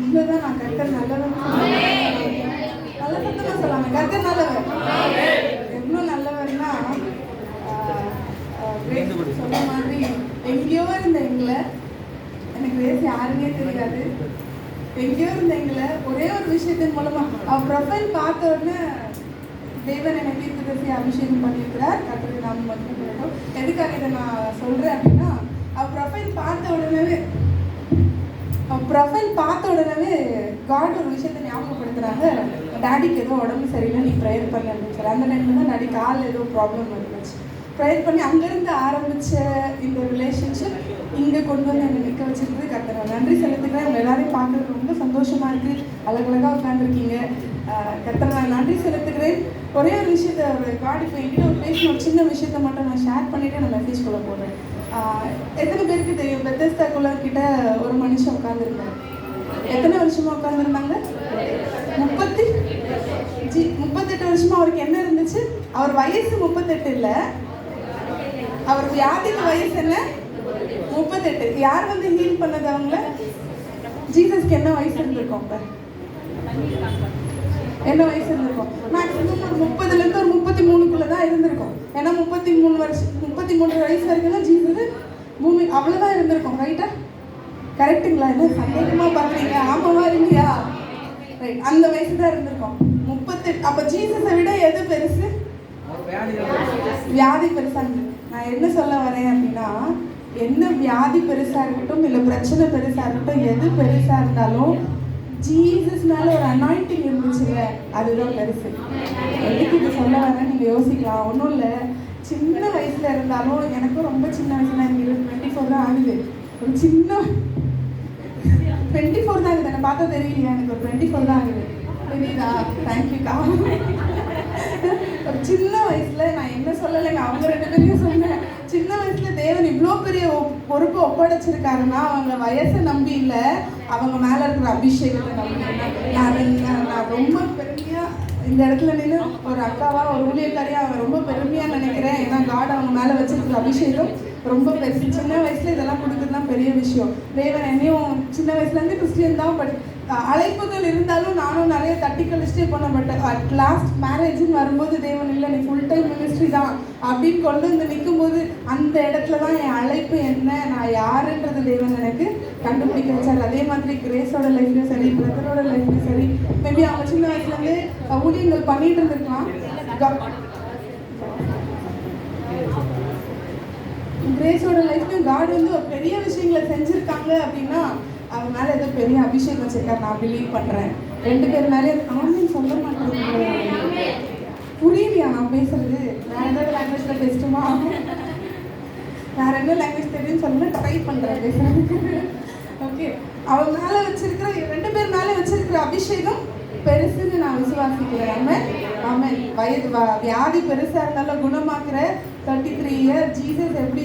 இவ்வளவுதான் நான் கர்த்தர் நல்லவர். நல்ல சத்தமா சொல்லாங்க, கர்த்தர் நல்லவர். எவ்வளவு நல்லவர்னா சொன்ன மாதிரி எங்கேயோ இருந்த எங்களை, எனக்கு வேறு யாருன்னே தெரியாது, எங்கேயோ இருந்த எங்களை ஒரே ஒரு விஷயத்தின் மூலமா அவர் ப்ரொஃபைல் பார்த்த உடனே தேவன் என்னை தீர்க்கதரிசி அபிஷேகம் பண்ணியிருக்கிறார். கர்த்தருக்கு நாம மட்டும் சொல்லட்டும். எதுக்காக இதை நான் சொல்றேன் அப்படின்னா, அவர் ப்ரொஃபைல் பார்த்த உடனே காட் ஒரு விஷயத்தை ஞாபகப்படுத்துறாங்க. டாடிக்கு ஏதோ உடம்பு சரியில்லை, நீ ப்ரேயர் பண்ண அப்படின்னு சொல்லி. அந்த டைம்ல தான் டாடி காலில் ஏதோ ப்ராப்ளம் இருந்துச்சு. ப்ரேயர் பண்ணி அங்கேருந்து ஆரம்பித்த இந்த ரிலேஷன்ஷிப் இங்கே கொண்டு வந்து என்னை நிற்க வச்சிருக்குது. கர்த்தர் நன்றி செலுத்துக்கிறேன். உங்கள் எல்லாரையும் பார்க்குறது ரொம்ப சந்தோஷமாக இருக்குது. அழகழகாக உட்காந்துருக்கீங்க. கர்த்தர் நான் நன்றி செலுத்துக்கிறேன். ஒரே ஒரு விஷயத்த ஒரு காடி இப்போ என்கிட்ட ஒரு பேசின ஒரு சின்ன விஷயத்த மட்டும் நான் ஷேர் பண்ணிவிட்டு நான் மெசேஜ் கொள்ள போடுறேன். எத்தனை பேருக்கு தெரியும் பெத்தஸ்தாக்குள்ள கிட்ட ஒரு மனுஷன் உட்காந்துருந்தாங்க? எத்தனை வருஷமாக உட்காந்துருந்தாங்க? 38 வருஷமாக. அவருக்கு என்ன இருந்துச்சு? அவர் வயசு 38 இல்லை, அவர் வியாதிக்கு வயசு என்ன? 38. யார் வந்து ஹீல் பண்ணது அவங்கள? ஜீசஸ்க்கு என்ன வயசு இருந்திருக்கும்? அப்ப என்ன வயசு இருந்திருக்கும்? மேக்ஸிமம் ஒரு 30லேருந்து ஒரு 33க்குள்ள தான் இருந்திருக்கும். ஏன்னா 33 வயசு வரைக்கும் தான் ஜீசஸ் பூமி அவ்வளோதான் இருந்திருக்கும். ரைட்டா? கரெக்டுங்களா? என்ன சந்தேகமாக பார்க்குறீங்க? ஆமாவா இல்லையா? ரைட், அந்த வயசு தான் இருந்திருக்கும். 38. அப்போ ஜீசஸை விட எது பெருசு? வியாதி பெருசா இருந்தது. நான் என்ன சொல்ல வரேன் அப்படின்னா, என்ன வியாதி பெருசா இருக்கட்டும், இல்லை பிரச்சனை பெருசா இருக்கட்டும், எது பெருசா இருந்தாலும் ஜீசஸ் மேல ஒரு அனாயிண்டிங் இருந்துச்சுங்க, அதுதான் பெருசு. எதுக்கு இது சொல்ல வரேன் நீங்க யோசிக்கலாம். ஒன்றும் இல்லை, சின்ன வயசுல இருந்தாலும், எனக்கும் ரொம்ப சின்ன வயசுல, எனக்கு 24 தான் ஆகுது. ஒரு சின்ன 24 தான் ஆகுது. என்னை பார்த்தா தெரியலையா? எனக்கு ஒரு 24 தான் ஆகுது. தெரியுதா? தேங்க்யூக்கா. ஒரு சின்ன வயசுல நான் என்ன சொல்லலைங்க, அவங்க 2 பேரையும் சொன்னேன். சின்ன வயசுல தேவன் இவ்வளோ பெரிய பொறுப்பை ஒப்படைச்சிருக்காருன்னா அவங்க வயசை நம்பி இல்லை, அவங்க மேல இருக்கிற அபிஷேகத்தை நம்பி. நான் ரொம்ப பெருமையா இந்த இடத்துல நின்று ஒரு அக்காவா, ஒரு ஊழியக்காரியா அவங்க ரொம்ப பெருமையா நினைக்கிறேன். ஏன்னா காட் அவங்க மேல வச்சிருக்கிற அபிஷேகம் ரொம்ப பெருசு. சின்ன வயசுல இதெல்லாம் கொடுக்குறதுலாம் பெரிய விஷயம். தேவன் என்னையும் சின்ன வயசுலேருந்து கிறிஸ்டியன் தான், பட் அழைப்புகள் இருந்தாலும் நானும் நிறைய தட்டி கழிச்சிட்டே போனேன். பட் அட் லாஸ்ட் மேரேஜ்னு வரும்போது தேவன் இல்லை, நீ ஃபுல் டைம் மினிஸ்ட்ரி தான் அப்படின்னு கொண்டு வந்து நிற்கும்போது அந்த இடத்துல தான் என் அழைப்பு என்ன, நான் யாருன்றது தேவன் எனக்கு கண்டுபிடிக்க வச்சார். அதே மாதிரி கிரேஸோட லைஃப்லையும் சரி, பிரதரோட லைஃப்லையும் சரி, மேபி அவங்க சின்ன வயசுலேருந்து ஊழியங்கள் பண்ணிட்டு இருந்திருக்கலாம். கிரேஸோட லைஃப்லையும் காட் வந்து ஒரு பெரிய விஷயங்களை செஞ்சுருக்காங்க அப்படின்னா அவங்க மேலே ஏதோ பெரிய அபிஷேகம் வச்சிருக்காரு. நான் பிலீவ் பண்ணுறேன். 2 பேர் மேலே ஆன்லைன் சொல்ல மாட்டேன். புரியலையா நான் பேசுறது? வேற ஏதாவது லாங்குவேஜில் பேசட்டுமா? வேற என்ன லாங்குவேஜ் தெரியும்னு சொல்ல ட்ரை பண்ணுறேன் பேசுறதுக்கு. ஓகே, அவங்க மேலே வச்சிருக்கிற 2 பேர் மேலே வச்சிருக்கிற அபிஷேகம் பெருசுன்னு நான் விசுவாசிக்கிறேன். ஆமென். வயது வியாதி பெருசாக இருந்தாலும் குணமாக்குற 33 இயர் ஜீசஸ் எப்படி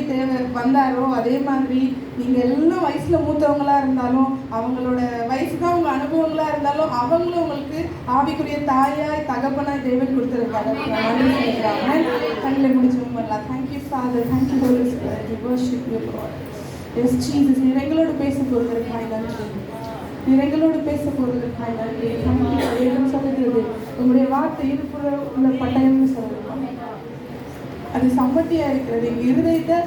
வந்தாரோ அதே மாதிரி நீங்கள் எல்லாம் வயசில் மூத்தவங்களாக இருந்தாலும், அவங்களோட வயசுக்கு அவங்க அனுபவங்களாக இருந்தாலும், அவங்களும் உங்களுக்கு ஆவிக்குரிய தாயாய் தகப்பனாய் தேவன் கொடுத்துருக்காரு. நன்றி சொல்லிக்கிறாங்க. கண்ணில் முடிச்சவங்க வரலாம். Thank you father, thank you holy spirit, we worship you lord. Yes Jesus, நீர் எங்களோடு பேச போகிறதுக்காய் நன்றி. நீர் எங்களோடு பேச போகிறதுக்காய் நன்றி. வேதம் சொல்லுகிறது உங்களுடைய வார்த்தை இருப்புற உள்ள பட்டயம்னு சொல்லுவோம். அது சம்மட்டியா இருக்கிறது. எங்கள் இருதயத்தை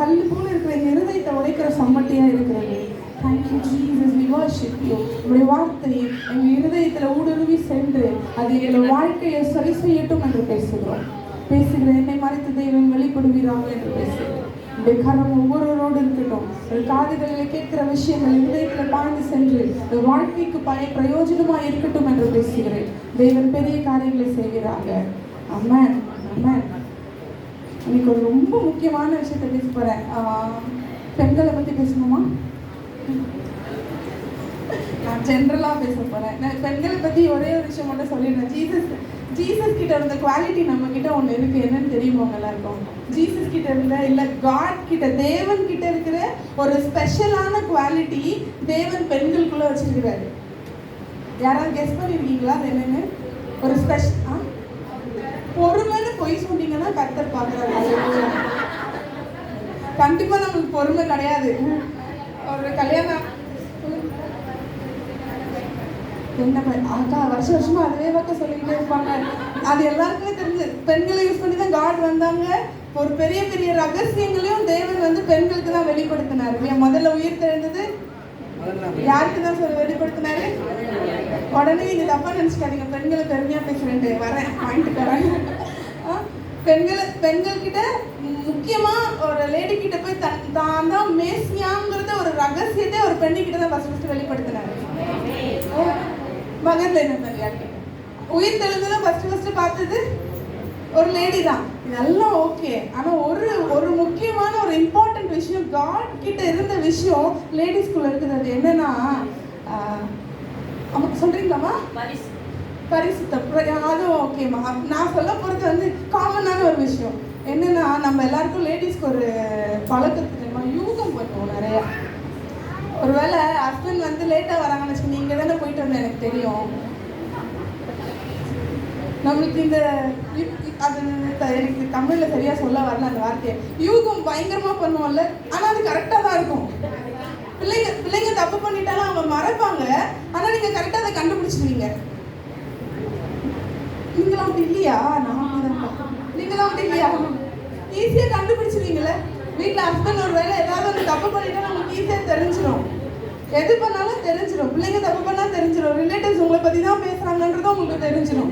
கல் போல இருக்கிற எங்கள் இருதயத்தை உடைக்கிற சம்மட்டியா இருக்கிறது. Thank you Jesus, we worship you. உங்களுடைய வார்த்தை எங்கள் இருதயத்தில் ஊடுருவி சென்று அது எங்கள் வாழ்க்கையை சரி செய்யட்டும் என்று பேசுகிறோம். என்னை மறைத்து தெய்வம் வெளிப்படுவீராக என்று பேசுகிறோம். இந்த கரம் ஒவ்வொருவரோடு இருக்கட்டும். காதுகளில் கேட்கிற விஷயங்கள் இருதயத்தில் பாய்ந்து சென்று வாழ்க்கைக்கு பிரயோஜனமாக இருக்கட்டும் என்று பேசுகிறேன். தெய்வன் பெரிய காரியங்களை செய்கிறாங்க. ஆமென், ஆமென். இன்னைக்கு ஒரு ரொம்ப முக்கியமான விஷயத்தை பேச போகிறேன். பெண்களை பற்றி பேசணுமா? நான் ஜென்ரலாக பேச போகிறேன். நான் பெண்களை பற்றி ஒரே ஒரு விஷயம் மட்டும் சொல்லிடுறேன். ஜீசஸ் கிட்ட இருந்த குவாலிட்டி நம்ம கிட்ட ஒன்று இருக்குது. என்னன்னு தெரியுமா எல்லாருக்கும்? ஜீசஸ் கிட்ட இருந்த, இல்லை காட் கிட்ட, தேவன் கிட்ட இருக்கிற ஒரு ஸ்பெஷலான குவாலிட்டி தேவன் பெண்களுக்குள்ள வச்சிருக்கிறாரு. யாராவது கெஸ் பண்ணிருக்கீங்களா? அது என்னன்னு? ஒரு ஸ்பெஷல் பொறுமைன்னு பொய் சொன்னீங்கன்னா கர்த்தர் பார்க்குறாரு. கண்டிப்பாக நம்மளுக்கு பொறுமை கிடையாது. ஒரு கல்யாணம் என்ன அக்கா வருஷமா அதுவே பக்கம் சொல்லிக்கிட்டே இருப்பாங்க. அது எல்லாருக்குமே தெரிஞ்சு பெண்களை யூஸ் பண்ணி தான் காட் வந்தாங்க. ஒரு பெரிய பெரிய ரகசியங்களையும் தேவன் வந்து பெண்களுக்கு தான் வெளிப்படுத்தினார். முதல்ல உயிர் தெழுந்தது யாருக்கு தான் வெளிப்படுத்தினாரு? உடனே நீங்க தப்பா நினைச்சுக்காதீங்க, பெண்களை பெருமையா பேசுறேன், வரேன் பாயிண்ட்டுக்கு வரேன். பெண்கள் கிட்ட முக்கியமா ஒரு லேடி கிட்ட போய் தான் தான் மேசியாங்கிறத ஒரு ரகசியத்தை ஒரு பெண்ணிக்கிட்ட தான் ஃபர்ஸ்ட் வெளிப்படுத்தினாரு. மகன்ல என்ன உயிர் தெழுந்ததான் ஃபர்ஸ்ட் பார்த்தது ஒரு லேடி தான். இதெல்லாம் ஓகே. ஆனா ஒரு முக்கியமான ஒரு இம்பார்ட்டன்ட் விஷயம் காட் கிட்ட இருந்த விஷயம் லேடிஸ்குள்ள இருக்குது. அது என்னன்னா சொல்றீங்களாமா? பரிசுத்தம். அதுவும் ஓகேம்மா. நான் சொல்ல போறது வந்து காமனான ஒரு விஷயம் என்னன்னா, நம்ம எல்லாருக்கும் லேடிஸ்க்கு ஒரு பழக்கத்துக்கு யூகம் பண்ணுவோம் நிறைய. ஒருவேளை ஹஸ்பண்ட் வந்து லேட்டாக வராங்கன்னு வச்சுக்கோங்க, நீங்கள் தானே போயிட்டு வந்தேன் எனக்கு தெரியும். நம்மளுக்கு இந்த அது எனக்கு தமிழில் சரியாக சொல்ல வரல அந்த வார்த்தையை. யூகம் பயங்கரமாக பண்ணுவோம்ல, ஆனால் அது கரெக்டாக தான் இருக்கும். பிள்ளைங்க தப்பு பண்ணிட்டாலும் அவங்க மறைப்பாங்க, ஆனால் நீங்கள் கரெக்டாக அதை கண்டுபிடிச்சிடுவீங்க. நீங்களாம் அப்படி இல்லையா? நீங்களாம் அப்படி இல்லையா? ஈஸியாக கண்டுபிடிச்சிருவீங்களே. வீட்டில் ஹஸ்பண்ட் ஒரு வேலை ஏதாவது ஒரு தப்பு பண்ணிட்டா நமக்கு ஈஸியாக தெரிஞ்சிடும். எது பண்ணாலும் தெரிஞ்சிடும். பிள்ளைங்க தப்பு பண்ணால் தெரிஞ்சிடும். ரிலேட்டிவ்ஸ் உங்களை பற்றி தான் பேசுகிறாங்கன்றதும் உங்களுக்கு தெரிஞ்சிடும்.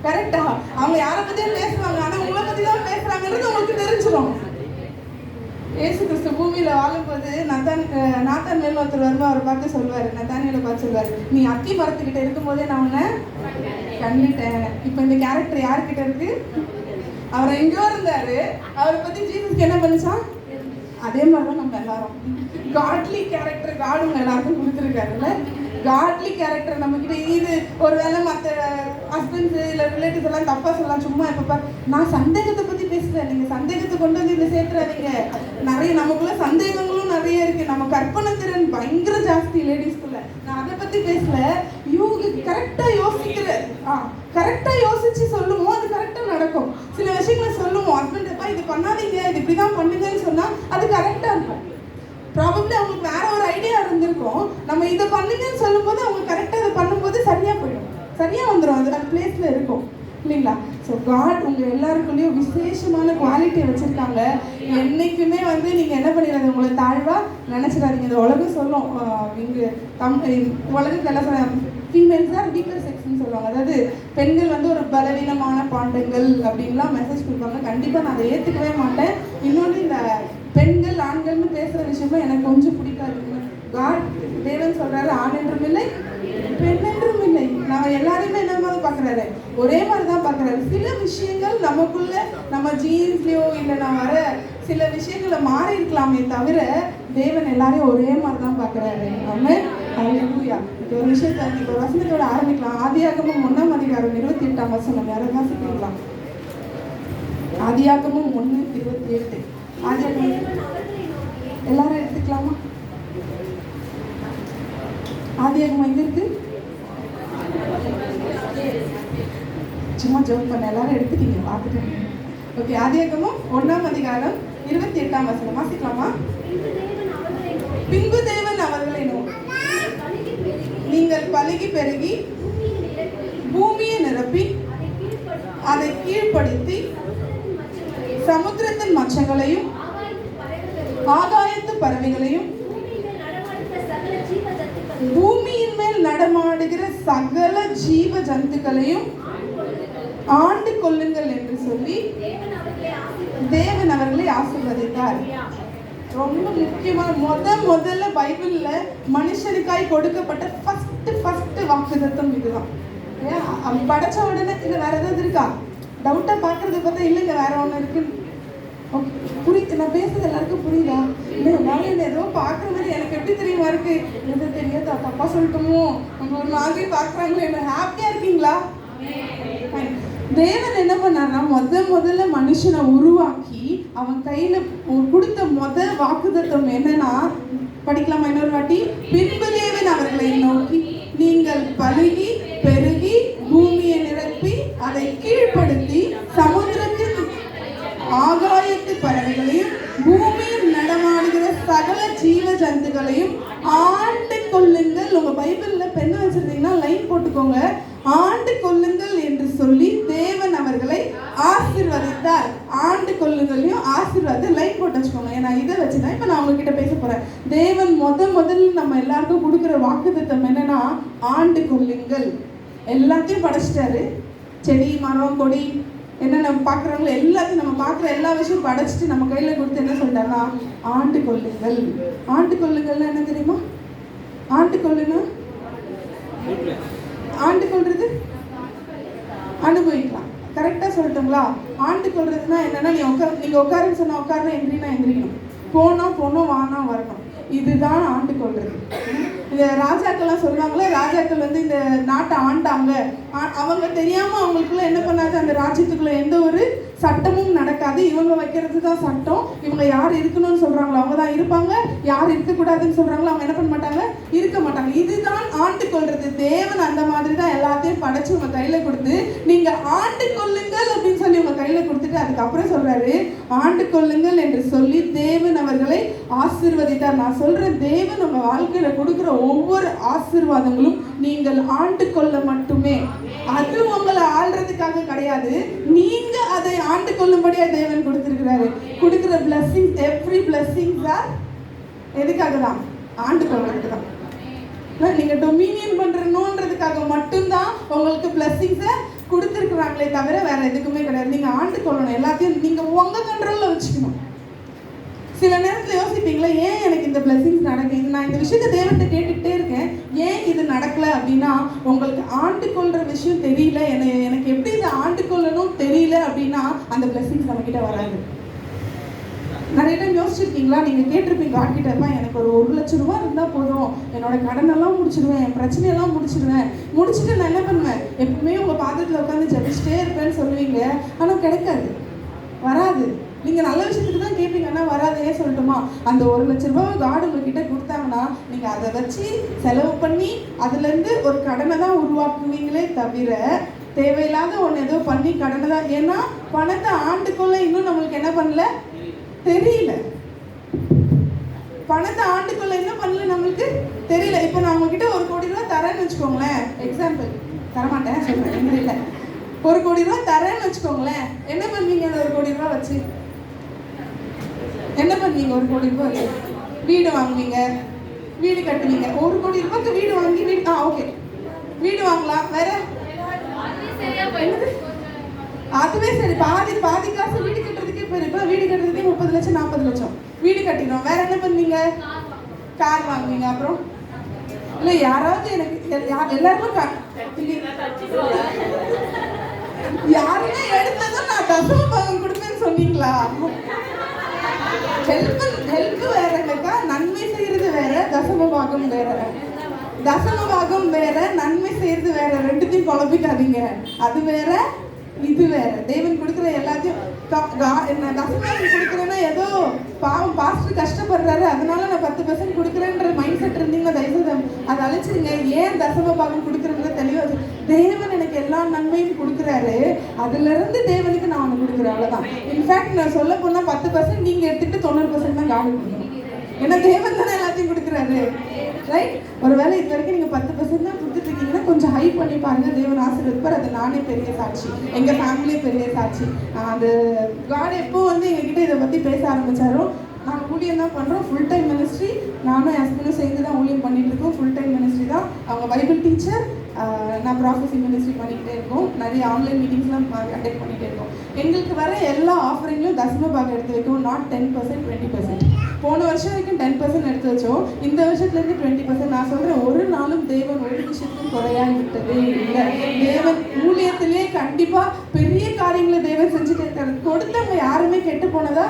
கரெக்டா? அவங்க யாரை பற்றியும் பேசுவாங்க, ஆனால் உங்களை பற்றி தான் பேசுகிறாங்கன்றது உங்களுக்கு தெரிஞ்சிடும். ஏசு கிறிஸ்து பூமியில் வாழும்போது நாத்தான் மேல் ஒருத்தர் வருமா, அவரை பார்த்து சொல்லுவார், நத்தானியலை பார்த்து சொல்லுவார், நீ அத்தி மரத்துக்கிட்ட இருக்கும்போதே நான் உன்னை கண்டுட்டேன். இப்போ இந்த கேரக்டர் யாருக்கிட்ட இருக்கு? அவர் எங்கேயோ இருந்தாரு, அவரை பற்றி ஜீசஸ்க்கு என்ன பண்ணிச்சான்? அதே மாதிரி தான் நம்ம எல்லாரும் காட்லி கேரக்டர் காட் உங்க எல்லாருக்கும் கொடுத்துருக்காருல்ல. காட்லி கேரக்டர் நம்மக்கிட்ட இது. ஒரு வேளை மற்ற ஹஸ்பண்ட்ஸு இல்லை ரிலேட்டிவ்ஸ் எல்லாம் தப்பாக சொல்லலாம். சும்மா இப்போ நான் சந்தேகத்தை பற்றி பேசுகிறேன், நீங்கள் சந்தேகத்தை கொண்டு வந்து இதை சேர்த்துறாதீங்க. நிறைய நமக்குள்ள சந்தேகங்களும் நிறைய இருக்குது. நம்ம கற்பனை திறன் பயங்கர ஜாஸ்தி லேடிஸ்குள்ள. நான் அதை பற்றி பேசல. இவங்க கரெக்டாக கரெக்டாக யோசிச்சு சொல்லுவோம், அது கரெக்டாக நடக்கும். சில விஷயங்களை சொல்லுவோம் ஹஸ்பண்டப்பா இது பண்ணாதீங்க, இது இப்படி தான் பண்ணுங்கன்னு சொன்னால் அது கரெக்டாக இருக்கும். ப்ராபப்ளி அவங்களுக்கு வேற ஒரு ஐடியா இருந்திருக்கும். நம்ம இதை பண்ணுங்கன்னு சொல்லும்போது அவங்க கரெக்டாக இதை பண்ணும்போது சரியாக போயிடும், சரியாக வந்துடும். அது பிளேஸில் இருக்கும் இல்லைங்களா? ஸோ காட் உங்கள் எல்லாருக்குள்ளேயும் விசேஷமான குவாலிட்டியை வச்சுருக்காங்க. என்றைக்குமே வந்து நீங்கள் என்ன பண்ணிடாது, உங்களை தாழ்வாக நினச்சிடாதீங்க. இந்த உலகம் சொல்லும், இங்கே உலகத்தில் என்ன சொல்ல, ஃபீமேல்ஸ் ஆர் வீக்கர் செக்ஸ்ன்னு சொல்லுவாங்க. அதாவது பெண்கள் வந்து ஒரு பலவீனமான பாண்டங்கள் அப்படின்லாம் மெசேஜ் கொடுப்பாங்க. கண்டிப்பாக நான் அதை ஏற்றுக்கவே மாட்டேன். இன்னொன்று இந்த பெண்கள் ஆண்கள்னு பேசுகிற விஷயமும் எனக்கு கொஞ்சம் பிடிக்காது. காட் தேவன் சொல்கிறாரு, ஆண் என்றும் இல்லை பெண் என்றும் இல்லை. நம்ம எல்லாரையுமே என்ன மாதிரி பார்க்குறாரு, ஒரே மாதிரி தான் பார்க்குறாரு. சில விஷயங்கள் நமக்குள்ள நம்ம ஜீன்ஸ்லையோ இல்லை நான் வர சில விஷயங்களை மாறி இருக்கலாமே தவிர தேவன் எல்லாரையும் ஒரே மாதிரி தான் பார்க்குறாரு. ஆமென், ஹல்லேலூயா. ஒரு விஷயத்தை இப்போ வசனத்தோட ஆரம்பிக்கலாம். ஆதியாகமம் 1:28 யாரும் வாசிக்கலாம்? ஆதியாகமம் 1:28. ஆதியாகமம் எல்லாரும் எடுத்துக்கலாமா? ஆதியாகமம் எங்க இருக்கு? சும்மா ஜோக் பண்ண, எல்லாரும் எடுத்துட்டீங்க, பார்த்துட்டேன். ஓகே, ஆதியாகமம் 1:28 வாசிக்கலாமா? பின்பு தேவன் அவர்களை நோக்கி, நீங்கள் பலுகி பெருகி பூமியை நிரப்பி அதை கீழ்ப்படுத்தி சமுத்திரத்தின் மச்சங்களையும் ஆகாயத்து பறவைகளையும் பூமியின் மேல் நடமாடுகிற சகல ஜீவ ஜந்துக்களையும் ஆண்டு கொள்ளுங்கள் என்று சொல்லி தேவன் அவர்களை ஆசீர்வதித்தார். ரொம்ப முக்கியமான முதல்ல பைபிள்ல மனுஷனுக்காய் கொடுக்கப்பட்ட ஃபர்ஸ்ட் வாக்குத்தத்தம் இதுதான். அவன் படைச்ச உடனே இது வேற ஏதாவது இருக்கா? டவுட்டா பாக்குறத பார்த்தா இல்லைங்க வேற ஒண்ணு இருக்கு. ஓகே, புரியுது. நான் பேசுறது எல்லாருக்கும் புரியுதா? இல்லை எல்லாரும் என்ன ஏதோ பார்க்குற மாதிரி எனக்கு எப்படி தெரியுமா இருக்கு, எது தெரியாத தப்பா சொல்லட்டுமோ, நம்ம ஒரு மாதிரி பார்க்குறாங்களோ, என்ன ஹாப்பியா இருக்கீங்களா? தேவன் என்ன பண்ணார்னா முதல்ல மனுஷனை உருவாக்கி அவன் கையில கொடுத்த வாக்குத்தத்தம் என்னன்னா, படிக்கலாமா இன்னொரு வாட்டி? பின்பு தேவன் அவர்களை நோக்கி, நீங்கள் பலுகி பெருகி பூமியை நிரப்பி அதை கீழ்ப்படுத்தி சமுத்திரத்தின் ஆகாயத்து பறவைகளையும் பூமியில் நடமாடுகிற சகல ஜீவ ஜந்துக்களையும் ஆண்டு கொள்ளுங்கள். உங்க பைபிள்ல பெண்ணை வச்சிருந்தீங்கன்னா லைன் போட்டுக்கோங்க. ஆண்டு கொள்ளுங்கள் என்று சொல்லி தேவன் அவர்களை ஆசீர்வதித்தார். ஆண்டு கொள்ளுங்களையும் ஆசீர்வாதத்தை லைன் போட்டு வச்சுக்கோங்க. ஏன்னா இதை வச்சுதான் இப்ப நான் உங்ககிட்ட பேச போறேன். தேவன் முதல்ல நம்ம எல்லாருக்கும் கொடுக்குற வாக்குத்தத்தம் என்னன்னா, ஆண்டு கொள்ளுங்கள். எல்லாத்தையும் படைச்சிட்டாரு. செடி, மரம், கொடி, என்ன நம்ம பார்க்குறவங்கள எல்லாத்தையும், நம்ம பார்க்குற எல்லா விஷயம் படைச்சிட்டு நம்ம கையில் கொடுத்து என்ன சொல்லிட்டாருன்னா, ஆண்டு கொள்ளுங்கள். ஆண்டு கொள்ளுங்கள்னா என்ன தெரியுமா? ஆண்டு கொள்ளுங்க, ஆண்டு கொள்றது அனுபவிக்கலாம். கரெக்டாக சொல்லட்டுங்களா? ஆண்டு கொள்றதுன்னா என்னன்னா, நீங்கள் உட்காருன்னு சொன்னால் உட்காரணும், எந்திரினா எந்திரிக்கணும், போனோம் வானா வரணும். இதுதான் ஆண்டு கொள்றது. இந்த ராஜாக்கள்லாம் சொல்லுவாங்களே, ராஜாக்கள் வந்து இந்த நாட்டை ஆண்டாங்க, அவங்க தெரியாம அவங்களுக்குள்ள என்ன பண்ணாது, அந்த ராஜ்யத்துக்குள்ள எந்த ஒரு சட்டமும் நடக்காது. இவங்க வைக்கிறது தான் சட்டம். இவங்க யார் இருக்கணும்னு சொல்றாங்களோ அவங்க தான் இருப்பாங்க, யார் இருக்கக்கூடாதுன்னு சொல்றாங்களோ அவங்க என்ன பண்ண மாட்டாங்க, இருக்க மாட்டாங்க. இதுதான் ஆண்டு கொள்றது. தேவன் அந்த மாதிரி தான் எல்லாத்தையும் படைச்சு உங்க கையில கொடுத்து, நீங்க ஆண்டு கொள்ளுங்கள் அப்படின்னு சொல்லி உங்க கையில கொடுத்துட்டு அதுக்கப்புறம் சொல்றாரு, ஆண்டு கொள்ளுங்கள் என்று சொல்லி தேவன் அவர்களை ஆசீர்வதித்தார். நான் சொல்றேன், தேவன் உங்க வாழ்க்கையில கொடுக்குற ஒவ்வொரு ஆசீர்வாதங்களும் நீங்கள் ஆண்டு கொள்ள மட்டுமே. அது உங்களை ஆள்றதுக்காக கிடையாது. நீங்க அதை ஆண்டு கொள்ளும்படியா தேவன் கொடுத்திருக்கிறாரு. கொடுக்கிற blessings, every blessings are எதுக்காக தான்? ஆண்டு கொள்றதுக்கு தான். நீங்க டொமினியன் பண்றணும்ன்றதுக்காக மட்டும்தான் உங்களுக்கு blessings கொடுத்திருக்கிறாங்களே தவிர வேற எதுக்குமே கிடையாது. நீங்க ஆண்டு கொள்ளணும். எல்லாத்தையும் நீங்க உங்க கண்ட்ரோல்ல வச்சுக்கணும். சில நேரத்தில் யோசிப்பீங்களா, ஏன் எனக்கு இந்த பிளஸிங்ஸ் நடக்குது, நான் இந்த விஷயத்தை தேவன்கிட்ட கேட்டுக்கிட்டே இருக்கேன், ஏன் இது நடக்கல அப்படின்னா, உங்களுக்கு ஆண்டு கொள்ற விஷயம் தெரியல. எனக்கு எப்படி இதை ஆண்டு கொள்ளணும் தெரியல அப்படின்னா அந்த பிளஸிங்ஸ் நம்ம கிட்ட வராது. நிறைய டைம் யோசிச்சிருக்கீங்களா? நீங்க கேட்டிருப்பீங்க ஆட்கிட்டப்பா, எனக்கு ஒரு 1 லட்சம் ரூபா இருந்தா போதும், என்னோட கடனெல்லாம் முடிச்சிடுவேன், என் பிரச்சனையெல்லாம் முடிச்சுட்டு நான் என்ன பண்ணுவேன், எப்பவுமே உங்க பாதத்துல உட்காந்து ஜபிச்சுட்டே இருப்பேன்னு சொல்லுவீங்க. ஆனா கிடைக்காது, வராது. நீங்கள் நல்ல விஷயத்துக்கு தான் கேட்பீங்கன்னா வராதே சொல்லட்டுமா? அந்த 1 லட்ச ரூபாய் காடு உங்ககிட்ட கொடுத்தாங்கன்னா நீங்கள் அதை வச்சு செலவு பண்ணி அதுலேருந்து ஒரு கடனை தான் உருவாக்குவீங்களே தவிர, தேவையில்லாத ஒன்று ஏதோ பண்ணி கடனை தான். ஏன்னா பணத்தை ஆண்டுக்குள்ள இன்னும் நம்மளுக்கு என்ன பண்ணல தெரியல. பணத்தை ஆண்டுக்குள்ள என்ன பண்ணல நம்மளுக்கு தெரியல. இப்போ நான் உங்ககிட்ட 1 கோடி ரூபா தரேன்னு வச்சுக்கோங்களேன், எக்ஸாம்பிள், தரமாட்டேன் சொல்கிறேன், எங்க இல்லை, 1 கோடி ரூபா தரேன்னு வச்சுக்கோங்களேன். என்ன பண்ணுவீங்க அந்த 1 கோடி ரூபா வச்சு? என்ன பண்ணுவீங்க? 1 கோடி ரூபாய் வச்சு வீடு வாங்குவீங்க, வீடு கட்டுவீங்க. 1 கோடி ரூபாய்க்கு வீடு வாங்கி ஓகே, வீடு வாங்கலாம். வேற அதுவே சரி, பாதி காசு வீடு கட்டுறதுக்கே போயிருப்பா. வீடு கட்டுறதுக்கே 30 லட்சம் 40 லட்சம் வீடு கட்டிடும். வேற என்ன பண்ணுவீங்க? கார் வாங்குவீங்க. அப்புறம் இல்லை, யாராவது எனக்கு எல்லாருமே யாருமே எடுத்ததும் நான் தசம பாகம் கொடுப்பேன்னு சொன்னீங்களா? ஹெல்ப் வேறங்கக்கா, நன்மை செய்யறது வேற, தசம பாகம் வேற. தசம பாகம் வேற, நன்மை செய்யறது வேற. ரெண்டுத்தையும் குழப்பிக்காதீங்க. அது வேற, இது வேற. தேவன் கொடுக்குற எல்லாத்தையும் தசமபாகம் கொடுக்குறேன்னா ஏதோ பாவம் பாஸ்டர் கஷ்டப்படுறாரு அதனால நான் 10% கொடுக்குறேன்ற மைண்ட் செட் இருந்தீங்கன்னா தயவுசெய்து அதை அழைச்சிருங்க. ஏன் தசமபாகம் கொடுக்குறதுல தெளிவாக, தேவன் எனக்கு எல்லா நன்மையும் கொடுக்குறாரு, அதுல இருந்து தேவனுக்கு நான் ஒன்று கொடுக்குறேன், அவ்வளோதான். இன்ஃபேக்ட் நான் சொல்ல போனால் 10% நீங்கள் எடுத்துக்கிட்டு 90% தான் காடு கொடுக்கணும். ஏன்னா தேவன் தானே எல்லாத்தையும் கொடுக்குறாரு, ரைட்? ஒருவேளை இது வரைக்கும் நீங்கள் 10% தான் கொடுத்துட்டு இருக்கீங்கன்னா கொஞ்சம் ஹை பண்ணி பாருங்க, தேவன் ஆசீர்வதிப்பார். அது நானே பெரிய சாட்சி, எங்கள் ஃபேமிலியே பெரிய சாட்சி. அந்த காட் எப்போ வந்து எங்ககிட்ட இதை பற்றி பேச ஆரம்பித்தாரோ, நாங்கள் ஊழியம் தான் பண்ணுறோம், ஃபுல் டைம் மினிஸ்ட்ரி. நானும் ஹஸ்பண்டும் சேர்ந்து தான் ஊழியம் பண்ணிட்டு இருக்கோம். ஃபுல் டைம் மினிஸ்ட்ரி தான். அவங்க பைபிள் டீச்சர், நான் ப்ராசஸிங் மினிஸ்ட்ரி பண்ணிக்கிட்டே இருக்கோம். நிறைய ஆன்லைன் மீட்டிங்ஸ்லாம் அட்டெக்ட் பண்ணிகிட்டே இருக்கோம். எங்களுக்கு வர எல்லா ஆஃபரிங்லையும் தசம பாகம் எடுத்து வைக்கும். நாட் 10%, 20%. போன வருஷம் வரைக்கும் 10% எடுத்து வச்சோம். இந்த வருஷத்துலேருந்து 20%. நான் சொல்கிறேன், ஒரு நாளும் தேவன் ஒரு விஷயத்துக்கும் குறையாகி விட்டதே இல்லை. தேவன் ஊழியத்திலே கண்டிப்பாக பெரிய காரியங்களை தேவன் செஞ்சுட்டு இருக்காரு. கொடுத்தவங்க யாருமே கெட்டு போனதா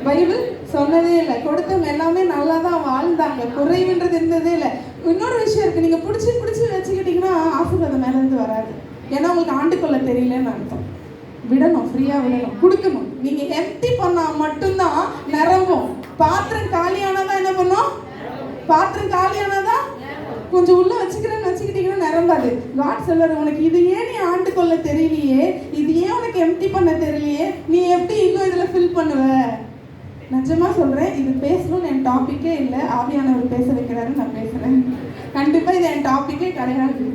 பைபிள் சொன்னதே இல்லை. கொடுத்தவங்க எல்லாமே நல்லா தான் வாழ்ந்தாங்க, குறைவுன்றது இருந்ததே இல்லை. இன்னொரு விஷயம் இருக்குது, நீங்கள் பிடிச்சி வச்சுக்கிட்டிங்கன்னா ஆசீர்வாதம் மேலேருந்து வராது. ஏன்னா உங்களுக்கு ஆண்டுக்குள்ள தெரியலன்னு அர்த்தம். விடணும், ஃப்ரீயாக விடணும், கொடுக்கணும். நீங்கள் எம்டி பண்ணால் மட்டும்தான் நிரம்பும். பாத்திரம் காலியானதான் என்ன பண்ணும்? பாத்திரம் காலியானதான் கொஞ்சம் உள்ள வச்சுக்கிட்டீங்கன்னா நிரம்பாது. காட் சொல்லுவாரு, உனக்கு இது ஏன் நீ ஆண்டு கொள்ள தெரியலையே, இது ஏன் உனக்கு எம்டி பண்ண தெரியலையே, நீ எப்படி இன்னும் இதில் ஃபில் பண்ணுவ? நிஜமா சொல்றேன், இது பேசணும்னு என் டாபிக்கே இல்லை. ஆவியானவர் பேச வைக்கிறாரு, நான் பேசுறேன். கண்டிப்பா இது என் டாபிக்கே கிடையாது.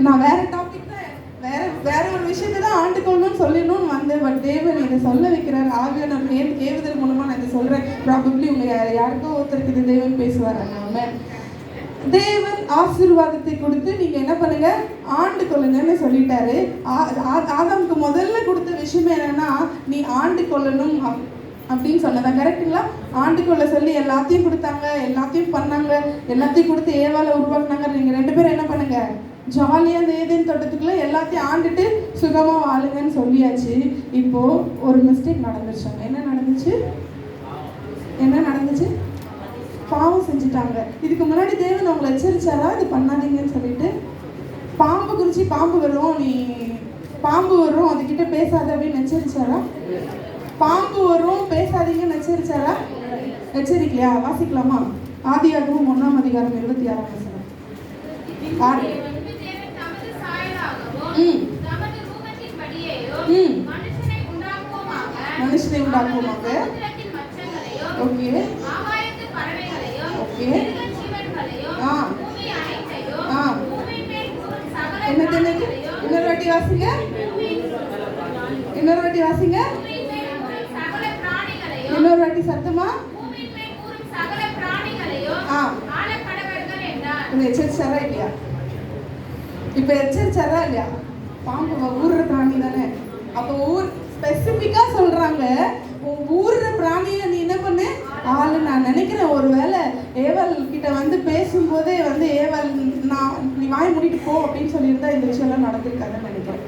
நான் வேற டாபிக் தான், வேற ஒரு விஷயத்தை தான் ஆண்டு கொள்ளணும்னு சொல்லணும்னு வந்தேன். பட் தேவன் இதை சொல்ல வைக்கிறார். ஆவியானவர் ஏவுதல் மூலமா நான் இதை சொல்றேன். ப்ராபப்ளி உங்க யாருக்கோ ஒருத்தருக்கு இது தேவன் பேசுவார். தேவன் ஆசீர்வாதத்தை கொடுத்து நீங்க என்ன பண்ணுங்க, ஆண்டு கொள்ளுங்கன்னு சொல்லிட்டாரு. ஆதாமுக்கு முதல்ல கொடுத்த விஷயம் என்னன்னா, நீ ஆண்டு கொள்ளணும் அப்படின்னு சொன்னதா கரெக்டுங்களா? ஆண்டு கொள்ள சொல்லி எல்லாத்தையும் கொடுத்தாங்க, எல்லாத்தையும் பண்ணாங்க, எல்லாத்தையும் கொடுத்து ஏவாளை உருவாக்குனாங்க. நீங்க 2 பேரும் என்ன பண்ணுங்க, ஜாலியாக அந்த ஏதேன் தோட்டத்துக்குள்ள எல்லாத்தையும் ஆண்டுட்டு சுகமாக வாழுங்கன்னு சொல்லியாச்சு. இப்போ ஒரு மிஸ்டேக் நடந்துருச்சாங்க. என்ன நடந்துச்சு? பாவம் செஞ்சுட்டாங்க. இதுக்கு முன்னாடி தேவன் அவங்களை எச்சரிச்சாரா இது பண்ணாதீங்கன்னு சொல்லிட்டு? பாம்பு குறிச்சி பாம்பு வரும் அதுக்கிட்ட பேசாத அப்படின்னு எச்சரிச்சாரா? பாம்பு வரும் பேசாதீங்கன்னு எச்சரிச்சாரா? எச்சரிக்கலையா? வாசிக்கலாமா? ஆதியாகமம் 1ஆம் அதிகாரம் 26ஆம் வசனம். மனுஷனை உண்டாக்குவோமாக. Okay okay. என்னது? இன்னொரு வாட்டி வாசிங்க. இன்னொரு வாட்டி சத்தமா. எச்சரிச்சாரா இல்லையா? இப்ப எச்சரிச்சாரா இல்லையா? பாம்பு ஊர்ற பிராணி தானே. அப்போ ஸ்பெசிஃபிக்கா சொல்றாங்க, ஊர்ற பிராணியை நீ என்ன பண்ணு ஆளு. நான் நினைக்கிறேன் ஒருவேளை ஏவல் கிட்ட வந்து பேசும்போதே வந்து ஏவல் நீ வாய் மூடிட்டு போ அப்படின்னு சொல்லியிருந்தா இந்த விஷயம்லாம் நடந்திருக்காதுன்னு நினைக்கிறேன்.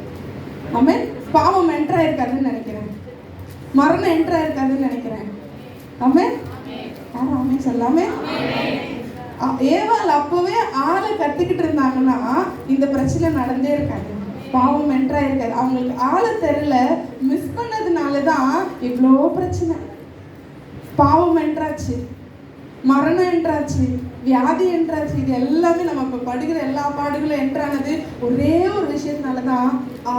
ஆமென். பாவம் என்ட்ரா இருக்காதுன்னு நினைக்கிறேன், மரணம் என்ட்ரா இருக்காதுன்னு நினைக்கிறேன். ஆமென். யாரும் ஆமென் சொல்லாமே. ஏவாள் அப்பவே ஆளை கத்துக்கிட்டு இருந்தாங்கன்னா இந்த பிரச்சனை நடந்தே இருக்காது, பாவம் என்ட்ரா இருக்காது. அவங்களுக்கு ஆளை தெரியல, மிஸ் பண்ணதுனாலதான் இவ்வளோ பிரச்சனை. பாவம் என்றாச்சு, மரணம் என்றாச்சு, வியாதி என்றாச்சு. இது எல்லாமே நம்ம இப்போ படுகிற எல்லா பாடுகளும் என்றானது ஒரே ஒரு விஷயத்தினாலதான்,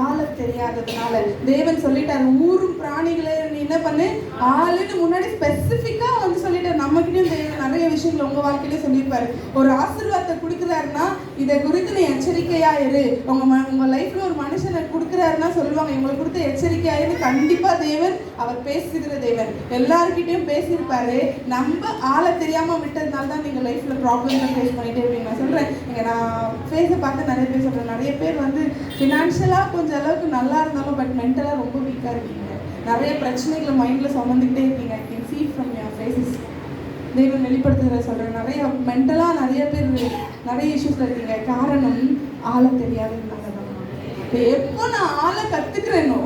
ஆளை தெரியாததுனால. தேவன் சொல்லிட்டாரு, ஊரும் பிராணிகளை நீ என்ன பண்ணு ஆளுன்னு முன்னாடி ஸ்பெசிஃபிக்கா வந்து சொல்லிட்டாரு. நம்மகிட்டயும் தேவன் நிறைய விஷயங்கள் உங்க வாழ்க்கையிலே சொல்லியிருப்பாரு. ஒரு ஆசீர்வாதத்தை கொடுக்குறாருன்னா இதை குறித்து நீ எச்சரிக்கையா இரு. உங்க லைஃப்ல ஒரு மனுஷனை கொடுக்குறாருன்னா சொல்லுவாங்க, இவங்களுக்கு கொடுத்த எச்சரிக்கையாயிரு. கண்டிப்பா தேவன் அவர் பேசுகிற தேவன், எல்லார்கிட்டையும் பேசியிருப்பாரு. நம்ம ஆளை தெரியாம விட்டதுனால தான் நீங்க லைஃப்ல ப்ராப்ளம் ஃபேஸ் பண்ணிட்டே இருப்பீங்க. நான் சொல்றேன், இங்க நான் ஃபேஸை பார்த்து நிறைய பேர் சொல்றேன், நிறைய பேர் வந்து ஃபினான்ஷியலா கொஞ்சம் அளவுக்கு நல்லா இருந்தாலும் பட் மென்டலா ரொம்ப வீக்கா இருக்கீங்க. நிறைய பிரச்சனைகளை மைண்ட்ல சுமந்துக்கிட்டே இருக்கீங்க. I can see from your faces. தெய்வம் வெளிப்படுத்துகிற சொல்றேன், நிறைய மென்டலா நிறைய பேர் நிறைய இஷ்யூஸ்ல இருக்கீங்க. காரணம் ஆளை தெரியாதுன்னால தான். எப்போ நான் ஆளை கத்துக்கிறேனோ,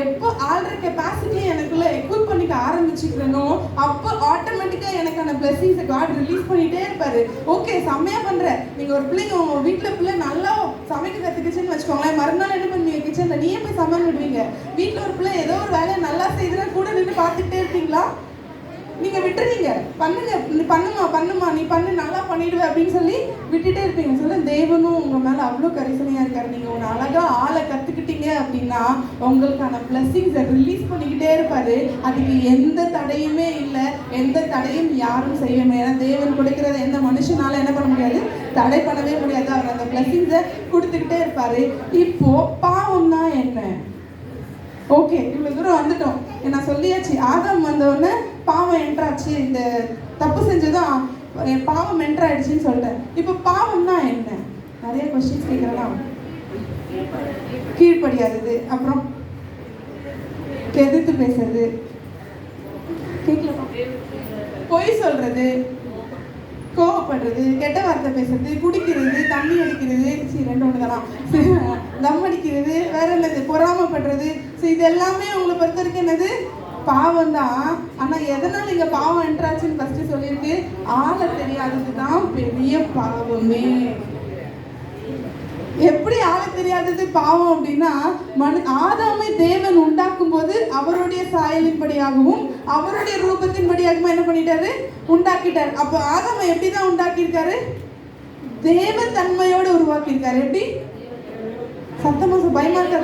எப்போ ஆள்ற கெப்பாசிட்டியை எனக்குள்ள எக்யூப் பண்ணிக்க ஆரம்பிச்சுக்கிறேனோ, அப்போ ஆட்டோமேட்டிக்கா எனக்கான பிளெஸிங்ஸை காட் ரிலீஸ் பண்ணிட்டே இருப்பாரு. ஓகே, செம்மையா பண்ற. நீங்க ஒரு பிள்ளைங்க உங்க வீட்டுல பிள்ளை நல்லா சமைக்க கத்துக்கிச்சுன்னு வச்சுக்கோங்களேன், மறுநாள் என்ன பண்ணுவீங்க, கிச்சன்ல நீயே போய் சமையல் விடுவீங்க. வீட்டுல ஒரு பிள்ளை ஏதோ ஒரு வேலையை நல்லா செய்யுதுன்னா கூட நின்று பார்த்துக்கிட்டே இருப்பீங்களா? நீங்க விட்டுறீங்க, பண்ணுங்க, நீ பண்ணுமா நீ பண்ணு, நல்லா பண்ணிடுவேன் அப்படின்னு சொல்லி விட்டுட்டே இருப்பீங்க. சொல்ல தேவனும் உங்க மேல அவ்வளோ கரிசனையா இருக்காரு. நீங்க ஒரு அழகா ஆளை கத்துக்கிட்டீங்க அப்படின்னா உங்களுக்கான பிளஸிங்ஸை ரிலீஸ் பண்ணிக்கிட்டே இருப்பாரு. அதுக்கு எந்த தடையுமே இல்லை, எந்த தடையும் யாரும் செய்ய முடியாது. ஏன்னா தேவன் கொடுக்கறத எந்த மனுஷனால என்ன பண்ண முடியாது, தடை பண்ணவே முடியாது. அவர் அந்த பிளஸிங்ஸை கொடுத்துக்கிட்டே இருப்பாரு. இப்போ பாவம்னா என்ன? ஓகே, இவ்வளவு தூரம் வந்துட்டோம். நான் சொல்லியாச்சு, ஆதாம் வந்தோடனே பாவம் என்ட்ராச்சு, இந்த தப்பு செஞ்சதும் பாவம் என்ட்ராயிடுச்சுன்னு சொல்லிட்டேன். இப்போ பாவம்னா என்ன? நிறைய கொஸ்டின்ஸ் கேட்கறேன். கீழ்ப்படியாதது, அப்புறம் எதிர்த்து பேசுறது, கேட்கலப்பா, பொய் சொல்றது, கோவப்படுறது, கெட்ட வார்த்தை பேசுறது, குடிக்கிறது, தண்ணி அடிக்கிறது, ரெண்டு ஒன்று தானா, தம் அடிக்கிறது, வேற என்னது, பொறாமப்படுறது. ஸோ இது எல்லாமே உங்களை பொறுத்த வரைக்கும் என்னது, பாவம் தான். ஆனால் எதனால் இங்கே பாவம் என்ட்ராச்சுன்னு ஃபர்ஸ்ட் சொல்லியிருக்கு, ஆளை தெரியாதது தான் பெரிய பாவமே. எப்படி ஆளை தெரியாதது பாவம் அப்படின்னா, ஆதாமை தேவன் உண்டாக்கும் போது அவருடைய சாயலின்படியாகவும் அவருடைய ரூபத்தின்படியாகவும் என்ன பண்ணிட்டாரு, உண்டாக்கிட்டார். அப்போ ஆதாமை எப்படிதான் உண்டாக்கியிருக்காரு, தேவ தன்மையோடு உருவாக்கியிருக்காரு. எப்படி? சத்தமா பயமா இருக்கா?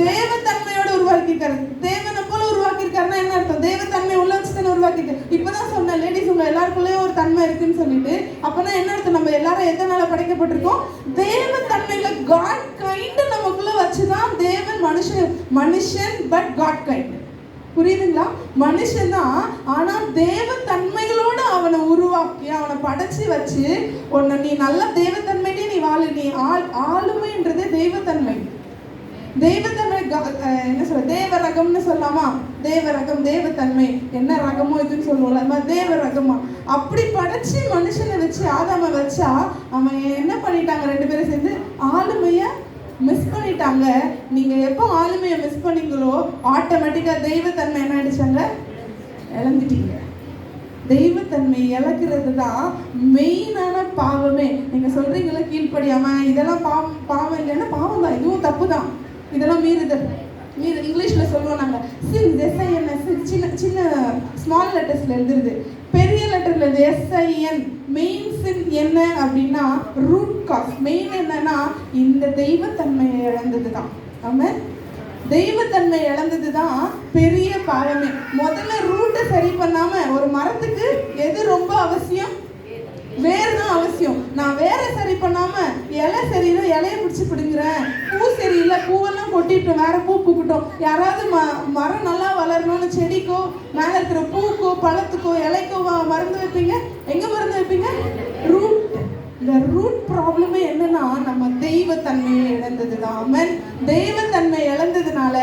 தேவ தன்மையோடு உருவாக்கியிருக்காரு. தேவனை போல உருவாக்கியிருக்காரு. உருவாக்கியிருக்காருன்னா என்ன அர்த்தம்? தெய்வ தன்மை உள்ள வச்சு தானே உருவாக்கிட்டு. இப்பதான் சொன்னேன் லேடிஸ் உங்க எல்லாருக்குள்ளேயும் ஒரு தன்மை இருக்குன்னு சொல்லிட்டு. அப்பனா என்ன அர்த்தம்? நம்ம எல்லாரும் எதனால படைக்கப்பட்டிருக்கோம்? தேவ தன்மையில காட் கைண்ட் நமக்குள்ள வச்சுதான் தேவன் மனுஷன் பட் காட் கைண்ட். புரியுதுங்களா? மனுஷன் தான், ஆனா தேவ தன்மைகளோட அவனை உருவாக்கி அவனை படைச்சு வச்சு உன்னை நீ நல்ல தேவத்தன்மையிலே நீ வாழு. நீ ஆளுமைன்றது தெய்வத்தன்மை. தெய்வத்தன்மை என்ன சொல்ற? தேவ ரகம்னு சொல்லலாமா? தேவ ரகம், தேவத்தன்மை என்ன ரகமோ இதுன்னு சொல்லுவோம்ல, அது மாதிரி தேவ ரகமா. அப்படி படைச்சு மனுஷனை வச்சு ஆதாம வச்சா அவன் என்ன பண்ணிட்டாங்க? 2 பேரும் சேர்ந்து ஆளுமைய மிஸ் பண்ணிட்டாங்க. நீங்க எப்போ ஆளுமையை மிஸ் பண்ணீங்களோ ஆட்டோமேட்டிக்கா தெய்வத்தன்மை என்ன ஆயிடுச்சாங்க? இழந்துட்டீங்க. தெய்வத்தன்மை இழக்கிறது தான் மெயினான பாவமே. நீங்க சொல்றீங்களா கீழ்ப்படியாம இதெல்லாம் பாவம் இல்லைன்னா பாவம் தான், இதுவும் தப்பு தான், இதெல்லாம் மீறுதல். இங்கிலீஷ்ல சொல்லுவோம் நாங்க சின், SIN. சின்ன சின்ன ஸ்மால் லெட்டர்ஸ்ல எழுதுறது, பெரிய லெட்டர்ல SIN. மெயின் சின் என்ன அப்படின்னா ரூட் காஸ். மெயின் என்னன்னா இந்த தெய்வத்தன்மையை இழந்தது தான். ஆமாம், தெய்வத்தன்மை இழந்தது தான் பெரிய பாவமே. முதல்ல ரூட்டை சரி பண்ணாம, ஒரு மரத்துக்கு எது ரொம்ப அவசியம்? வேர் தான் அவசியம். நான் வேற சரி பண்ணாம இலை சரியில்லை இலையை பிடிச்சி பிடுங்குறேன், பூ சரியில்லை பூவெல்லாம் கொட்டிட்டோம் வேற பூ பூக்கிட்டோம். யாராவது மரம் நல்லா வளரணும்னு செடிக்கோ மேலே இருக்கிற பூக்கோ பழத்துக்கோ இலைக்கோ மருந்து வைப்பீங்க. எங்க மருந்து வைப்பீங்க? ரூட். இந்த ரூட் ப்ராப்ளமே என்னன்னா நம்ம தெய்வத்தன்மையை இழந்தது தான். ஆமென். தெய்வத்தன்மை இழந்ததுனால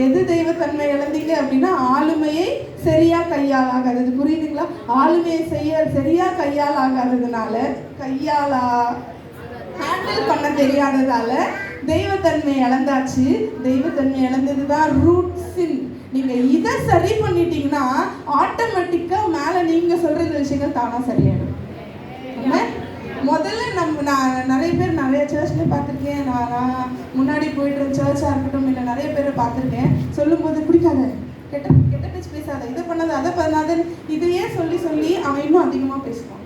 எது தெய்வத்தன்மை இழந்தீங்க அப்படின்னா ஆளுமையை சரியா கையால் ஆகாதது. புரியுதுங்களா? ஆளுமையை சரியா கையால் ஆகாததுனால, ஹேண்டில் பண்ண தெரியாததால தெய்வத்தன்மை இழந்தாச்சு. தெய்வத்தன்மை இழந்தது தான் ரூட் சின். நீங்க இதை சரி பண்ணிட்டீங்கன்னா ஆட்டோமேட்டிக்கா மேல நீங்க சொல்ற இந்த விஷயங்கள் தானா சரியாயிடும். முதல்ல நான் நிறைய பேர் நிறைய சர்ச்லேயே பார்த்துருக்கேன். நான் முன்னாடி போயிட்டு இருந்த சர்ச்சாக இருக்கட்டும், இல்லை நிறைய பேரை பார்த்துருக்கேன். சொல்லும்போது பிடிக்காத, கெட்ட பேச்சு பேசாத, இதை பண்ணாத, அதை பண்ணாத, இதையே சொல்லி அவன் இன்னும் அதிகமாக பேசுவான்,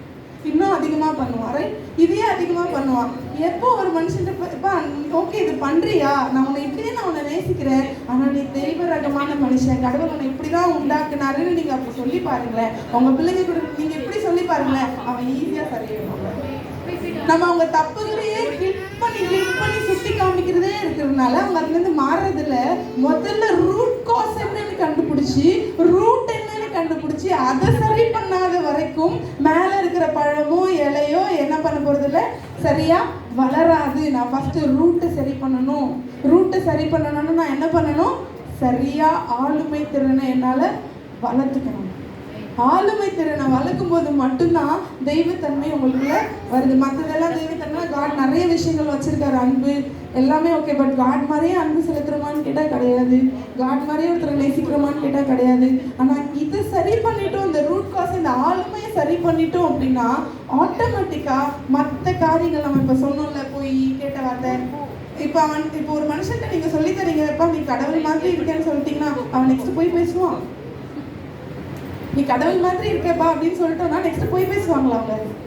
இன்னும் அதிகமாக பண்ணுவான். ரைட்? இதையே அதிகமாக பண்ணுவான். எப்போ ஒரு மனுஷன்ட்டு ஓகே இது பண்ணுறியா, நான் உன்னை இப்படியே நான் உன்னை நேசிக்கிறேன், ஆனால் நீ தெய்வ ரகமான மனுஷன், கடவுள் உன்னை இப்படி தான் உண்டாக்குனாருன்னு நீங்கள் அப்படி சொல்லி பாருங்களேன். உங்கள் பிள்ளைங்க கூட நீங்கள் இப்படி சொல்லி பாருங்களேன், அவன் ஈஸியாக சரியாயிடுவாங்க. நம்ம அவங்க தப்புகளையே கிளிக் பண்ணி சுத்தி காமிக்கிறதே இருக்கிறதுனால அவங்க அதுலேருந்து மாறுறதுல முதல்ல ரூட் காஸ் என்னன்னு கண்டுபிடிச்சி அதை சரி பண்ணாத வரைக்கும் மேல இருக்கிற பழமோ இலையோ என்ன பண்ண போறது இல்லை, சரியா வளராது. நான் ஃபர்ஸ்ட் ரூட்டை சரி பண்ணணும்னு நான் என்ன பண்ணணும்? சரியா ஆளுமை திறனை என்னால வளர்த்துக்கணும். ஆளுமை திறனை வளர்க்கும் போது மட்டும்தான் தெய்வத்தன்மை உங்களுக்குள்ள வருது. மற்றதெல்லாம் தெய்வத்தன்மை காட் நிறைய விஷயங்கள் வச்சிருக்காரு, அன்பு எல்லாமே ஓகே. பட் காட் மாதிரியே அன்பு செலுத்துறோமான்னு கேட்டால் கிடையாது, காட் மாதிரியே ஒருத்தரை நேசிக்கிறோமான்னு கேட்டால் கிடையாது. ஆனால் இது சரி பண்ணிட்டோம், இந்த ரூட் காஸ் இந்த ஆளுமையை சரி பண்ணிட்டோம் அப்படின்னா ஆட்டோமேட்டிக்காக மற்ற காரியங்கள் நம்ம இப்போ சொன்னோம்ல, போய் கேட்ட வார்த்தை, இப்போ ஒரு மனுஷன்ட்ட நீங்கள் சொல்லி தரீங்கப்பா நீ கடவுள் மாதிரி இருக்கேன்னு சொல்லிட்டீங்கன்னா அவன் நெக்ஸ்ட் போய் பேசுவான். நீ கடவுள் மாதிரி இருக்கேப்பா அப்படின்னு சொல்லிட்டோம்னா நெக்ஸ்ட் போய் பேசுவாங்களா அவங்க?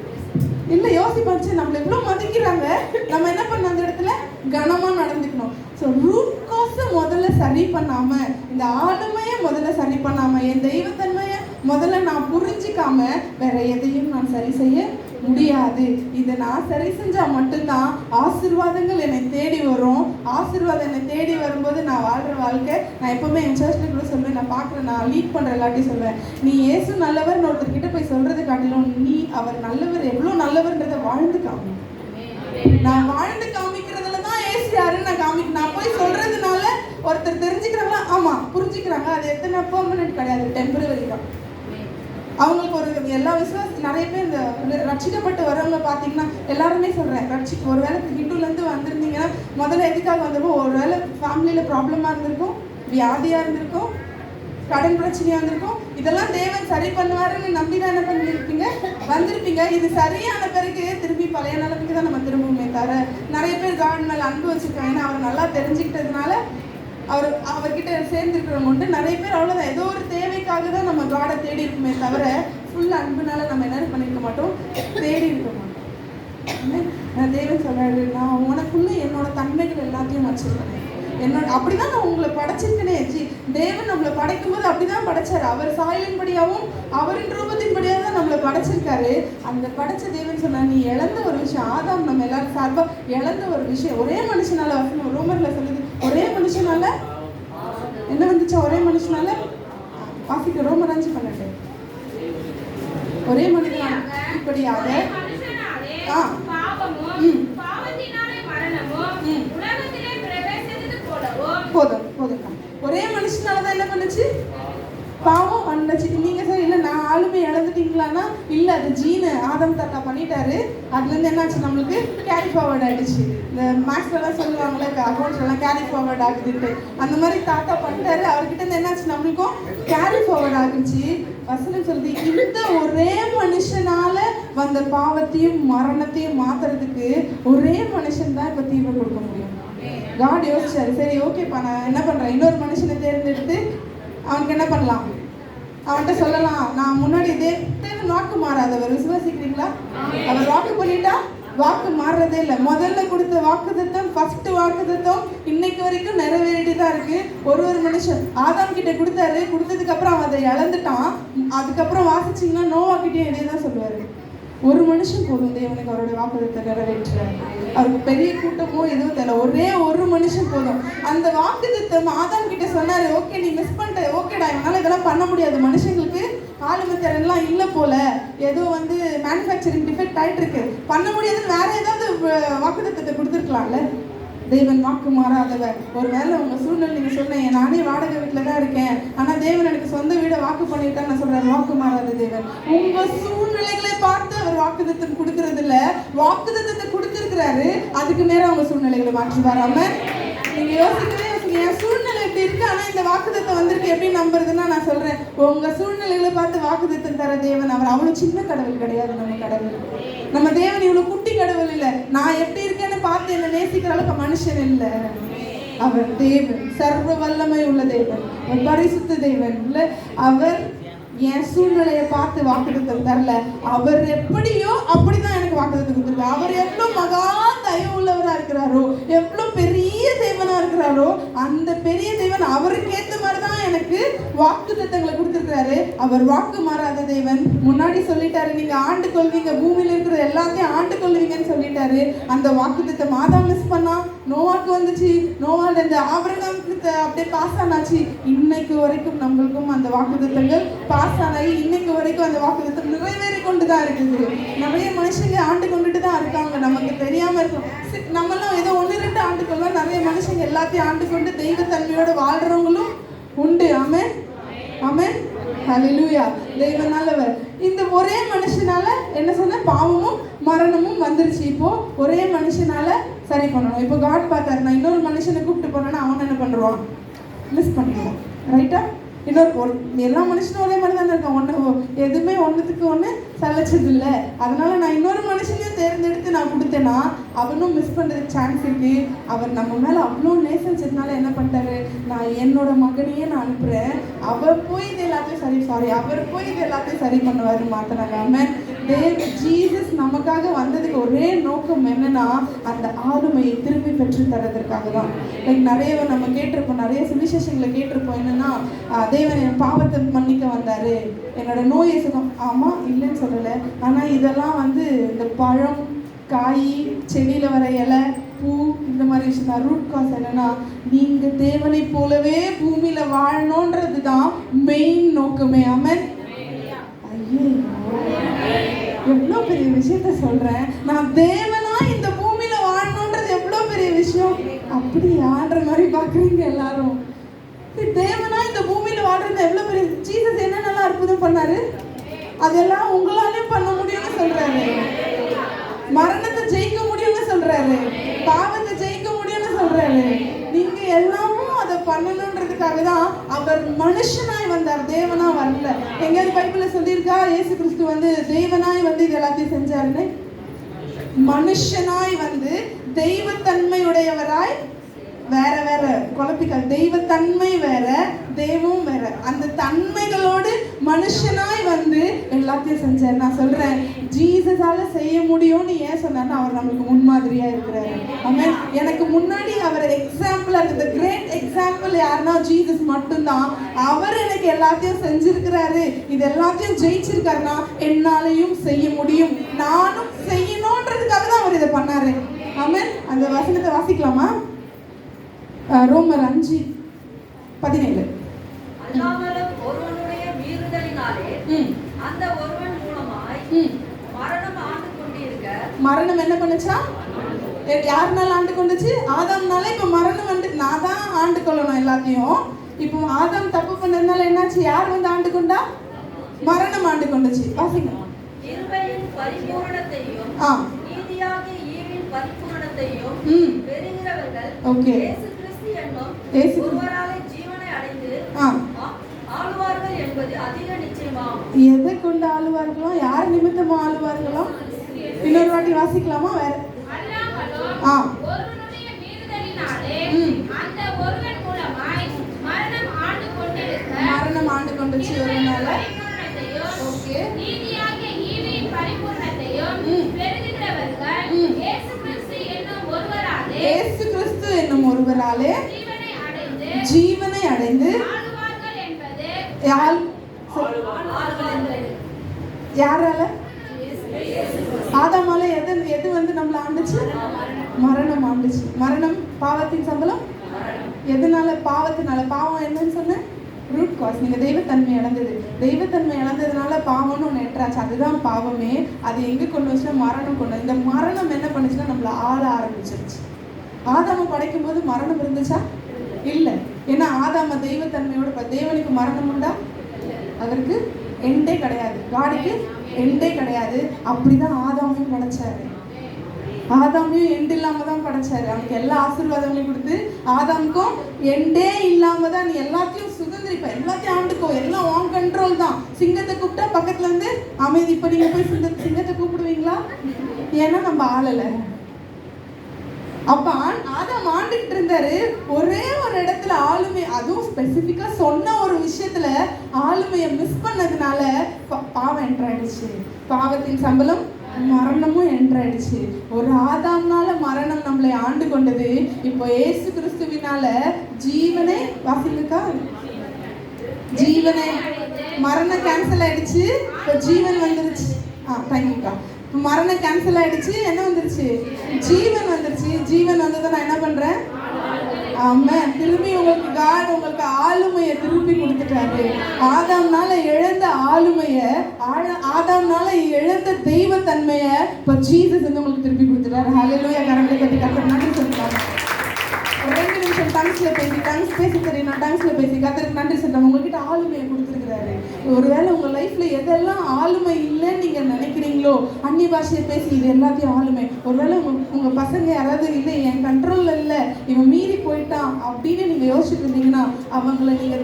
இல்லை, யோசிப்பாச்சு. நம்மளை எவ்வளோ மதிக்கிறாங்க, நம்ம என்ன பண்ண அந்த இடத்துல கனமாக நடந்துக்கணும். ஸோ ரூட் காஸை முதல்ல சரி பண்ணாமல், இந்த ஆளுமையை முதல்ல சரி பண்ணாமல், என் தெய்வத்தன்மையை முதல்ல நான் புரிஞ்சிக்காம வேற எதையும் நான் சரி செய்ய முடியாது. இதை நான் சரி செஞ்சால் மட்டும்தான் ஆசீர்வாதங்கள் என்னை தேடி வரும். ஆசீர்வாதம் என்னை தேடி வரும்போது நான் வாழ்கிற வாழ்க்கை, நான் எப்போவுமே என் சர்ச்சில் கூட சொல்வேன், நான் பார்க்குறேன், நான் லீட் பண்ணுற எல்லாத்தையும் சொல்வேன், நீ இயேசு நல்லவர்னு ஒருத்தர்கிட்ட போய் சொல்கிறது காட்டிலும் நீ அவர் நல்லவர் எவ்வளோ நல்லவர்ன்றதை வாழ்ந்து காமி. நான் வாழ்ந்து காமிக்கிறதுல தான் இயேசு யாருன்னு நான் போய் சொல்கிறதுனால ஒருத்தர் தெரிஞ்சுக்கிறாங்களா? ஆமாம், புரிஞ்சுக்கிறாங்க. அது எத்தனை பெர்மனன்ட் கிடையாது, டெம்பரவரி தான். அவங்களுக்கு ஒரு எல்லா விசுவாசம் நிறைய பேர் இந்த ரட்சிக்கப்பட்டு வரவங்க பார்த்தீங்கன்னா எல்லாருமே சொல்கிறேன், ஒரு வேளை ஹிந்துலேருந்து வந்திருந்தீங்கன்னா முதல்ல எதுக்காக வந்திருப்போம்? ஒரு வேளை ஃபேமிலியில் ப்ராப்ளமாக இருந்திருக்கும், வியாதியாக இருந்திருக்கும், கடன் பிரச்சனையாக இருந்திருக்கும். இதெல்லாம் தேவன் சரி பண்ணுவாருன்னு நம்பி தான் என்ன பண்ணியிருப்பீங்க, வந்திருப்பீங்க. இது சரியான பிறகு திரும்பி பழைய நிலைமைக்கு தான் நம்ம திரும்பவுமே தவிர நிறைய பேர் காட் மேலே அன்பு வச்சுருக்காங்க. ஏன்னா அவர் நல்லா தெரிஞ்சுக்கிட்டதுனால அவர்கிட்ட சேர்ந்துருக்கிறவங்க உண்டு. நிறைய பேர் அவ்வளோதான், ஏதோ ஒரு தேவைக்காக தான் நம்ம காடை தேடி இருக்குமே தவிர ஃபுல் அன்புனால நம்ம என்ன பண்ணியிருக்க மாட்டோம், தேடி இருக்க மாட்டோம். தேவன் சொல்றாரு, நான் உனக்குள்ள என்னோட தன்மைகள் எல்லாத்தையும் வச்சிருக்கேன், அப்படிதான் நான் உங்களை படைச்சிருக்கனே. தேவன் நம்மளை படைக்கும் போது அப்படிதான் படைச்சாரு. அவர் சாயலின்படியாகவும் அவரின் ரூபத்தின்படியாக தான் நம்மளை படைச்சிருக்காரு. அந்த படைச்ச தேவன் சொன்னா, நீ இழந்த ஒரு விஷயம், ஆதாம் நம்ம எல்லாரும் சார்பா இழந்த ஒரு விஷயம், ஒரே மனுஷனால, வசனம் ரோமர்ல சொல்லுது, ஒரே மனுஷனால என்ன வந்துச்சு? ஒரே மனுஷனால வாசிக்க ரோமர் 5:12. ஒரே மனிதனால இப்படியாக போதும். ஒரே மனுஷனாலதான் என்ன பண்ணுச்சு? பாவம் வந்துச்சு. நீங்க சார் இல்ல நான் ஆளுமே இழந்துட்டீங்களான்னா இல்ல, அது ஜீனு ஆதம் தாத்தா பண்ணிட்டாரு. அதுல இருந்து என்னாச்சு? நம்மளுக்கு கேரி ஃபார்வர்ட் ஆயிடுச்சு. இந்த மேக்ஸ்ல எல்லாம் சொல்லுவாங்களே, அக்கௌண்ட்ஸ் எல்லாம் கேரி ஃபார்வர்ட் ஆகுதுன்ட்டு, அந்த மாதிரி தாத்தா பண்ணிட்டாரு. அவர்கிட்ட இருந்து என்னாச்சு? நம்மளுக்கும் கேரி ஃபார்வர்ட் ஆகுச்சு. வசனம் சொல்லுது, இந்த ஒரே மனுஷனால வந்த பாவத்தையும் மரணத்தையும் மாத்துறதுக்கு ஒரே மனுஷன் தான் இப்ப தீர்வு கொடுக்க முடியும். காட் யோசிச்சாரு, சரி ஓகேப்பா, நான் என்ன பண்றேன், இன்னொரு மனுஷனை தேர்ந்தெடுத்து அவனுக்கு என்ன பண்ணலாம்? அவன்கிட்ட சொல்லலாம், நான் முன்னாடி தேவன் வாக்கு மாறாதவர், விசுவாசிக்கிறீங்களா? அவர் வாக்கு பண்ணிட்டா வாக்கு மாறுறதே இல்லை. முதல்ல கொடுத்த வாக்குத்தத்தம், ஃபர்ஸ்ட் வாக்குத்தத்தம் இன்னைக்கு வரைக்கும் நிறைவேறிட்டு தான் இருக்கு. ஒரு மனுஷன் ஆதாம் கிட்ட கொடுத்தாரு, கொடுத்ததுக்கு அப்புறம் அவன் அதை இழந்துட்டான். அதுக்கப்புறம் வாசிச்சிங்கன்னா நோவா கிட்டே இதே தான் சொல்லுவாரு, ஒரு மனுஷன் போதும் தேவனுக்கு அவருடைய வாக்குத்தத்தை நிறைவேற்ற. அவருக்கு பெரிய கூட்டமோ எதுவும் தெரியல, ஒரே ஒரு மனுஷன் போதும். அந்த வாக்குத்தத்தம் ஆதாம் கிட்ட சொன்னாரு, ஓகே நீ மிஸ் பண்ணிட்ட, ஓகேடா என்னால இதெல்லாம் பண்ண முடியாது, மனுஷங்களுக்கு ஆளுமத்திறன்லாம் இல்லை போல, ஏதோ மேனுஃபேக்சரிங் டிஃபெக்ட் ஆயிட்டு இருக்கு, பண்ண முடியாதுன்னு வேற ஏதாவது வாக்குத்தத்தத்தை கொடுத்துருக்கலாம்ல. தேவன் வாக்கு மாறாதவர். ஒருவேளை உங்க சூழ்நிலை நீங்க சொன்னீங்க, நானே வாடகை வீட்டில் தான் இருக்கேன், ஆனா தேவன் எனக்கு சொந்த வீடை வாக்கு பண்ணிட்டு நான் சொல்றேன், வாக்கு மாறாத தேவன். உங்க சூழ்நிலைகளை பார்த்து அவர் வாக்குத்தத்தம் கொடுக்கறது இல்ல, வாக்குத்தத்தத்தை கொடுத்திருக்கிறாரு, அதுக்கு நேரம் உங்க சூழ்நிலைகளை மாற்றி வராம நீங்க யோசிக்கவே என் சூழ்நிலை இப்படி இருக்கு, ஆனா இந்த வாக்குத்தத்தம் வந்திருக்கு, எப்படி நம்புறதுன்னா நான் சொல்றேன், உங்க சூழ்நிலைகளை பார்த்து வாக்குத்தத்தம் தர தேவன் அவர் அவ்வளவு சின்ன கடவுள் கிடையாது. நம்ம கடவுள், நம்ம தேவன் இவ்வளவு குட்டி கடவுள் இல்ல. நான் எப்படி இருக்கேன்னு பார்த்து என்ன நேசிக்கிற அளவுக்கு மனுஷன் இல்ல. அவர் தேவன், சர்வ வல்லமை உள்ள தேவன், பரிசுத்த தேவன் இல்ல. அவர் என் சூழ்நிலையை பார்த்து வாக்குத்தத்தம் தரல, அவர் எப்படியோ அப்படிதான் எனக்கு வாக்குத்தத்தம் கொடுத்துருக்காரு. அவர் எவ்வளவு மகா தயவு உள்ளவரா இருக்கிறாரோ, எவ்வளவு பெரிய தேவனா இருக்கிறாரோ, அந்த பெரிய தேவன் அவருக்கு ஏற்ற மாதிரிதான் எனக்கு வாக்குத்தத்தங்களை கொடுத்துருக்கிறாரு. அவர் வாக்கு மாறாத தேவன். முன்னாடி சொல்லிட்டாரு, நீங்க ஆண்டு கொள்வீங்க, பூமியில இருக்கிற எல்லாத்தையும் ஆண்டு கொள்வீங்கன்னு சொல்லிட்டாரு. அந்த வாக்குத்தத்தம் ஆதாம் மிஸ் பண்ணா, நோவாக்கு வந்துச்சு, நோவால இருந்து ஆபிரகாமுக்கு அப்படியே பாஸ் ஆனாச்சு. இன்னைக்கு வரைக்கும் நம்மளுக்கும் அந்த வாக்குத்தத்தங்கள் பாஸ் ஆனாயி, இன்னைக்கு வரைக்கும் அந்த வாக்குத்தத்தம் நிறைவேறி கொண்டுதான் இருக்குது. நிறைய மனுஷங்க ஆண்டு கொண்டுட்டு தான் இருக்காங்க, நமக்கு தெரியாம இருக்கும். நம்மளாம் ஏதோ 1-2 ஆண்டு கொள்வோம், நிறைய மனுஷங்க எல்லாத்தையும் ஆண்டு கொண்டு தெய்வத்தன்மையோட வாழ்றவங்களும் உண்டு. ஆமென், ஆமென், ஹல்லேலூயா. தேவன் நல்லவர். இந்த ஒரே மனுஷனால என்ன சொன்ன, பாவமும் மரணமும் வந்துருச்சு. இப்போ ஒரே மனுஷனால சரி பண்ணணும். இப்போ காட் பார்த்தாரு, நான் இன்னொரு மனுஷனை கூப்பிட்டு போனேன்னா அவன் என்ன பண்ணுவான்? மிஸ் பண்ணிடுவான். ரைட்டா? இன்னொரு எல்லா மனுஷனும் ஒரே மாதிரி தானே இருக்கான், எதுவுமே ஒன்றுத்துக்கு ஒன்று சலைச்சது இல்லை. அதனால நான் இன்னொரு மனுஷனையும் தேர்ந்தெடுத்து நான் கொடுத்தேன்னா அவனும் மிஸ் பண்ணுறதுக்கு சான்ஸ் இருக்கு. அவர் நம்ம மேலே அவ்வளோ நேசம் செஞ்சதுனால என்ன பண்ணிட்டாரு, நான் என்னோட மகனையே நான் அனுப்புகிறேன், அவர் போய் இது எல்லாத்தையும் அவர் போய் இது எல்லாத்தையும் சரி பண்ணுவார், மாற்றினாங்க. ஜீசஸ் நமக்காக வந்ததுக்கு ஒரே நோக்கம் என்னன்னா, அந்த ஆளுமையை திரும்பி பெற்று தரதற்காக தான். நிறைய நம்ம கேட்டிருப்போம், நிறைய சுவிசேஷங்களை கேட்டிருப்போம், என்னன்னா தேவன் என் பாவத்தை மன்னிக்க வந்தாரு, என்னோட நோயை சுகம். ஆமா, இல்லைன்னு சொல்லலை, ஆனா இதெல்லாம் இந்த பழம், காய், செடியில வர இலை, பூ, இந்த மாதிரி விஷயம் தான். ரூட் காஸ் என்னன்னா, நீங்க தேவனை போலவே பூமியில வாழணும்ன்றது தான் மெயின் நோக்கமே. ஆமென். ஐயோ, எவ்வளோ பெரிய விஷயத்த சொல்றேன், நான் தேவனா இந்த பூமியில வாழணும்ன்றது எவ்வளோ பெரிய விஷயம். அப்படி ஆடுற மாதிரி பாக்குறீங்க எல்லாரும். தேவனா இந்த பூமியில வாழ்றது எவ்வளவு பெரிய. ஜீசஸ் என்ன நல்லா அற்புதம் பண்ணாரு, அதெல்லாம் உங்களாலையும் பண்ண முடியும்னு சொல்றாரு. மரணத்தை ஜெயிக்க முடியும்னு சொல்றாரு, பாவத்தை ஜெயிக்க முடியும்னு சொல்றாரு. நீங்க எல்லாமும் அதை பண்ணணுன்றதுக்காக தான் அவர் மனுஷனாய் வந்தார், தேவனா வரல. எங்கேயாவது பைபிள்ல சொல்லியிருக்கா இயேசு கிறிஸ்து தேவனாய் இது எல்லாத்தையும் செஞ்சாருன்னு? மனுஷனாய் தெய்வத்தன்மையுடையவராய், வேற வேற குழப்பிக்கால், தெய்வத்தன்மை வேற, தெய்வம் வேற. அந்த தன்மைகளோடு மனுஷனாய் எல்லாத்தையும் செஞ்சார். நான் சொல்றேன், ஜீசஸால செய்ய முடியும்னு ஏன் சொன்னார்னா, அவர் நம்மளுக்கு முன்மாதிரியா இருக்கிறாரு. ஆமென். எனக்கு முன்னாடி அவர் எக்ஸாம்பிளா இருந்த கிரேட் எக்ஸாம்பிள் யாருன்னா ஜீசஸ் மட்டும்தான். அவர் எனக்கு எல்லாத்தையும் செஞ்சிருக்கிறாரு, இது எல்லாத்தையும் ஜெயிச்சிருக்காருன்னா என்னாலையும் செய்ய முடியும், நானும் செய்யணும்ன்றதுக்காக தான் அவர் இதை பண்ணாரு. ஆமென். அந்த வசனத்தை வாசிக்கலாமா? ரோமர் 5:17. அல்லாமலும் ஒருவனுடைய மீறுதலினாலே அந்த ஒருவன் மூலமாய் மரணம் ஆண்டு கொண்டிருக்க. மரணம் என்ன பண்ணுச்சா? யாருனால ஆண்டு கொண்டுச்சு? ஆதாம்னால. இப்ப மரணம் வந்து நான் தான் ஆண்டு கொள்ளணும் எல்லாத்தையும். இப்போ ஆதாம் தப்பு பண்ணதுனால என்னாச்சு? யார் வந்து ஆண்டு கொண்டா? மரணம் ஆண்டு கொண்டுச்சு. வாசிங்க. கிருபையின் பரிபூரணத்தையும் நீதியாகிய ஈவின் பரிபூரணத்தையும் பெறுகிறவர்கள் இயேசு கிறிஸ்து என்னும் ஒருவராலே ஜீவனை அடைந்து ஆளுவார்கள் என்பது அதிக நிச்சயமாகும். எதை கொண்டு ஆளுவார்களோ? யார் நிமித்தமா ஆளுவார்களோ? இன்னொரு வாட்டி வாசிக்கலாமா? வேற ஒருவனுடைய மீறுதலினாலே அந்த ஒருவன் மூலமாய் மரணம் ஆண்டு கொண்டுச்சு. ஒருவனால ஓகே நீதியாகிய ஈவின் பரிபூரணத்தையும் பெறுகிறவர்கள் இயேசு கிறிஸ்து என்னும் ஒருவராலே ஜீவனை அடைந்து ஆளுவார்கள் என்பது யாரால? ஆதாமால. எது வந்து நம்மள ஆண்டுச்சு? மரணம் ஆண்டுச்சு. மரணம் பாவத்தின் சம்பளம். எதனால? பாவத்தினால. பாவம் என்னன்னு சொன்ன ரூட் காஸ். நீங்க தெய்வத்தன்மை இழந்தது. தெய்வத்தன்மை இழந்ததுனால பாவம்னு ஒன்று எட்டாச்சு. அதுதான் பாவமே. அது எங்க கொண்டு வச்சுன்னா மரணம் கொண்டு. இந்த மரணம் என்ன பண்ணுச்சுன்னா நம்மள ஆள ஆரம்பிச்சிருச்சு. ஆதாம படைக்கும் போது மரணம் இருந்துச்சா? இல்லை. ஏன்னா ஆதாம தெய்வத்தன்மையோட. தேவனுக்கு மரணம் உண்டா? அதற்கு எண்டே கிடையாது. காடிக்கு எண்டே கிடையாது. அப்படிதான் ஆதாமையும் படைச்சாரு. ஆதாமையும் எண்டு இல்லாம தான் படைச்சாரு. அவனுக்கு எல்லா ஆசீர்வாதங்களையும் கொடுத்து ஆதாமுக்கும் எண்டே இல்லாம தான் நீ எல்லாத்தையும் சுதந்திரிப்ப, எல்லாத்தையும் ஆண்டுக்கோ, எல்லாம் உன் கண்ட்ரோல் தான். சிங்கத்தை கூப்பிட்டா பக்கத்துல இருந்து அமைதி. இப்ப நீங்க போய் சிங்கத்தை கூப்பிடுவீங்களா? ஏன்னா நம்ம ஆளலை. அப்ப ஆதாம் ஆண்டுகிட்டு இருந்தாரு. ஒரே ஒரு இடத்துல ஆளுமை, அதுவும் ஸ்பெசிபிக்கா சொன்ன ஒரு விஷயத்துல ஆளுமையை மிஸ் பண்ணதுனால பாவம் என்ட்ராயிடுச்சு. பாவத்தின் சம்பளம் மரணமும் என்ட்ராயிடுச்சு. ஒரு ஆதாம்னால மரணம் நம்மளை ஆண்டு கொண்டது. இப்போ இயேசு கிறிஸ்துவினால ஜீவனை வாசிலுக்கா ஜீவனை. மரணம் கேன்சல் ஆயிடுச்சு. இப்போ ஜீவன் வந்துருச்சு. தேங்க்யூக்கா. மரணம் கேன்சல் ஆயிடுச்சு. என்ன வந்துருச்சு? ஜீவன் வந்துருச்சு. ஜீவன் வந்ததை நான் என்ன பண்றேன்? ஆமென். திரும்பி உங்களுக்கு ஆளுமையை திருப்பி கொடுத்துட்டாரு. ஆதாம்னால இழந்த ஆளுமையை, ஆதாம்னால இழந்த தெய்வத்தன்மையை இப்போ ஜீசஸ் வந்து உங்களுக்கு திருப்பி கொடுத்துட்டாரு. ஹல்லேலூயா. கரங்களை தட்டி கர்த்தருக்கு நன்றி சொல்லுங்க. 2 நிமிஷம் டங்ஸ்ல பேசி தெரியும். டங்ஸ்ல பேசி கர்த்தருக்கு நன்றி சொல்றேன். உங்ககிட்ட ஆளுமையை கொடுத்துருக்கிறாரு. ஒருவேளை உங்க லைஃப்ல எதெல்லாம் ஆளுமை இல்லைன்னு நீங்க நினைக்கிறீங்களோ, அந்நிய பாஷையை பேசி இது எல்லாத்தையும் ஆளுமை. ஒருவேளை உங்க பசங்க யாராவது இல்லை, என் கண்ட்ரோல்ல இல்லை, இவன் மீறி போயிட்டான் அப்படின்னு நீங்க யோசிச்சுட்டு இருந்தீங்கன்னா அவங்களை நீங்க